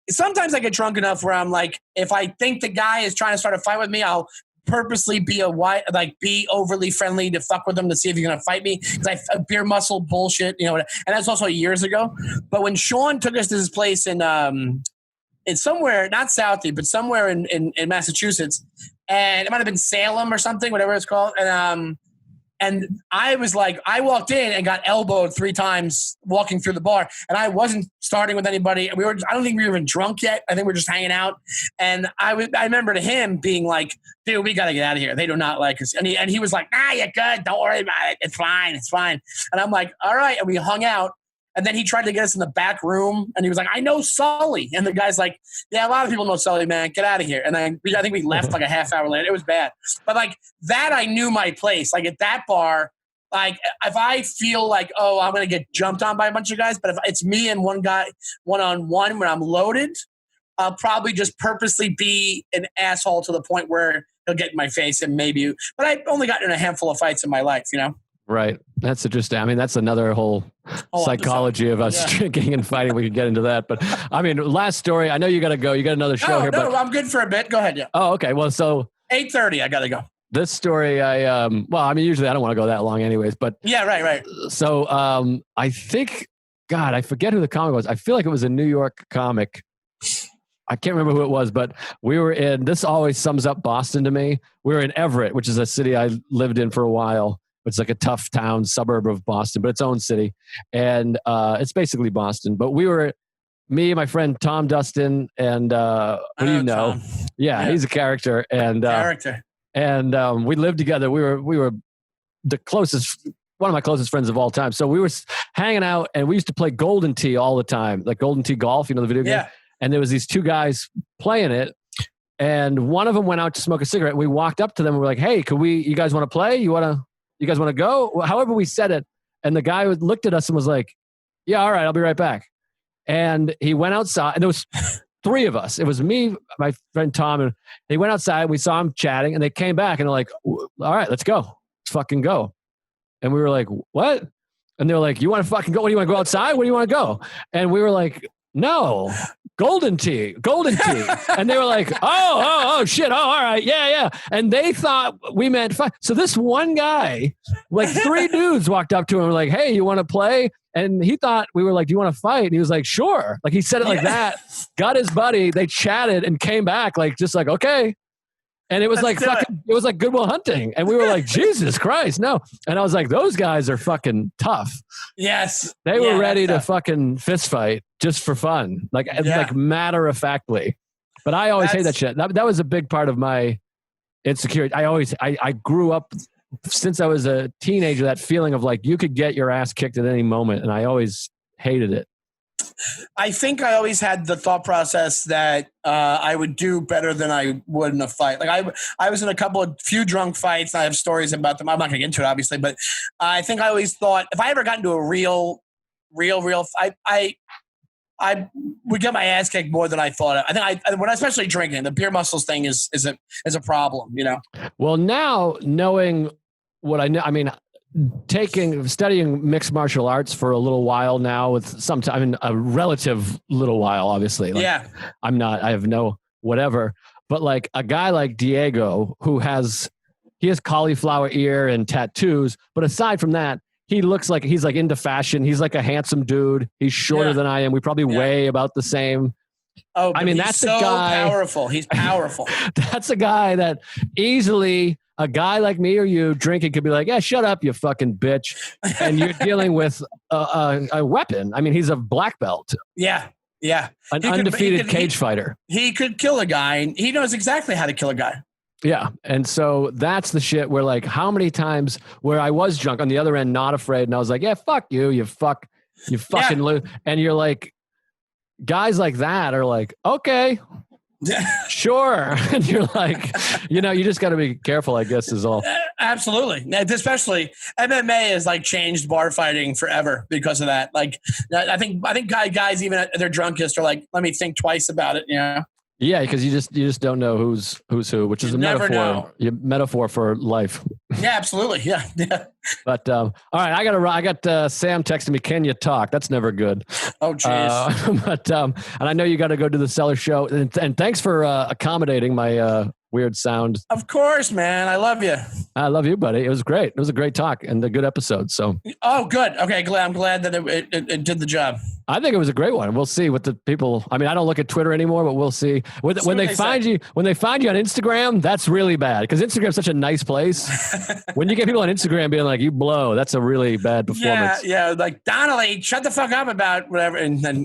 sometimes I get drunk enough where I'm like, if I think the guy is trying to start a fight with me, I'll purposely be overly friendly to fuck with him to see if he's going to fight me. Cause I beer muscle bullshit, you know, and that's also years ago. But when Sean took us to this place it's somewhere, not Southie, but somewhere in Massachusetts, and it might've been Salem or something, whatever it's called. And I was like, I walked in and got elbowed 3 times walking through the bar, and I wasn't starting with anybody. I don't think we were even drunk yet. I think we were just hanging out. And I remember to him being like, dude, we got to get out of here. They do not like us. And he was like, nah, you're good. Don't worry about it. It's fine. And I'm like, all right. And we hung out. And then he tried to get us in the back room, and he was like, I know Sully. And the guy's like, yeah, a lot of people know Sully, man. Get out of here. And then I think we left like a half hour later. It was bad. But like that, I knew my place. Like at that bar, like if I feel like, oh, I'm going to get jumped on by a bunch of guys, but if it's me and one guy one-on-one when I'm loaded, I'll probably just purposely be an asshole to the point where he'll get in my face and maybe. But I've only gotten in a handful of fights in my life, you know? Right. That's interesting. I mean, that's another whole psychology of us drinking and fighting. We could get into that. But I mean, last story. I know you got to go. You got another show here. No, I'm good for a bit. Go ahead. Yeah. Oh, okay. Well, so 8:30. I got to go. This story, usually I don't want to go that long anyways, but yeah, right. So I think, God, I forget who the comic was. I feel like it was a New York comic. I can't remember who it was, but we were in, this always sums up Boston to me. We were in Everett, which is a city I lived in for a while. It's like a tough town, suburb of Boston, but its own city. And it's basically Boston. But we were, me, my friend Tom Dustin, and who do you know? Tom. Yeah, he's a character. And we lived together. We were the closest, one of my closest friends of all time. So we were hanging out, and we used to play Golden Tee all the time, like Golden Tee golf, the video game. Yeah. And there was these two guys playing it, and one of them went out to smoke a cigarette. We walked up to them and we're like, "Hey, you guys want to play? You guys want to go?" However we said it, and the guy looked at us and was like, "Yeah, all right, I'll be right back." And he went outside, and there was three of us. It was me, my friend Tom, and they went outside. We saw him chatting, and they came back, and they're like, "All right, let's go. Let's fucking go." And we were like, "What?" And they were like, "You want to fucking go? What do you want to go outside? Where do you want to go?" And we were like, "No. Golden Tee. And they were like, oh, shit. Oh, all right. Yeah. And they thought we meant fight. So this one guy, like three dudes walked up to him and were like, "Hey, you want to play?" And he thought we were like, "Do you want to fight?" And he was like, "Sure." Like he said it like that, got his buddy, they chatted and came back like, just like, okay. And it was it was like Good Will Hunting. And we were like, Jesus Christ, no. And I was like, those guys are fucking tough. Yes. They were ready to fucking fist fight just for fun. Like matter of factly. But I always hate that shit. That was a big part of my insecurity. I grew up since I was a teenager, that feeling of like you could get your ass kicked at any moment. And I always hated it. I think I always had the thought process that I would do better than I would in a fight. Like I was in a few drunk fights. I have stories about them. I'm not going to get into it, obviously, but I think I always thought if I ever got into a real fight, I would get my ass kicked more than I thought. I think when especially drinking, the beer muscles thing is a problem. Well, now knowing what I know, I mean, studying mixed martial arts for a little while now a relative little while, obviously. Like, I have no whatever, but like a guy like Diego who has cauliflower ear and tattoos, but aside from that, he looks like he's like into fashion. He's like a handsome dude. He's shorter than I am. We probably weigh about the same. Oh, I mean, that's so powerful. He's powerful. That's a guy that easily a guy like me or you drinking could be like, "Yeah, shut up, you fucking bitch." And you're dealing with a weapon. I mean, he's a black belt. Yeah. An undefeated cage fighter. He could kill a guy, and he knows exactly how to kill a guy. Yeah. And so that's the shit where like how many times where I was drunk on the other end, not afraid. And I was like, "Yeah, fuck you. You fucking lose." And you're like, guys like that are like, "Okay, sure." And you're like, you just got to be careful, I guess, is all. Absolutely. Especially MMA has like changed bar fighting forever because of that. Like, I think guys even at their drunkest are like, let me think twice about it. Yeah, because you just don't know who's who, which is a metaphor for life. Yeah, absolutely. Yeah. But all right, I got Sam texting me, "Can you talk?" That's never good. Oh, jeez. But and I know you got to go to the Cellar show, and thanks for accommodating my weird sound. Of course, man. I love you. I love you, buddy. It was great. It was a great talk and a good episode. So. Oh, good. Okay, I'm glad that it did the job. I think it was a great one. We'll see what the people. I mean, I don't look at Twitter anymore, but we'll see when they find you on Instagram. That's really bad because Instagram's such a nice place. When you get people on Instagram being like, "You blow," that's a really bad performance. Yeah. Like Donnelly, shut the fuck up about whatever, and then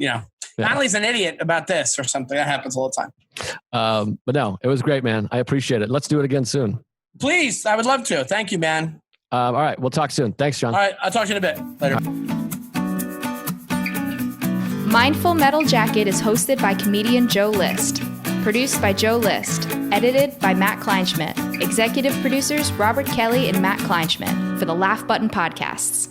Donnelly's an idiot about this or something. That happens all the time. But no, it was great, man. I appreciate it. Let's do it again soon. Please, I would love to. Thank you, man. All right, we'll talk soon. Thanks, John. All right, I'll talk to you in a bit. Later. Mindful Metal Jacket is hosted by comedian Joe List. Produced by Joe List. Edited by Matt Kleinschmidt. Executive producers Robert Kelly and Matt Kleinschmidt for the Laugh Button Podcasts.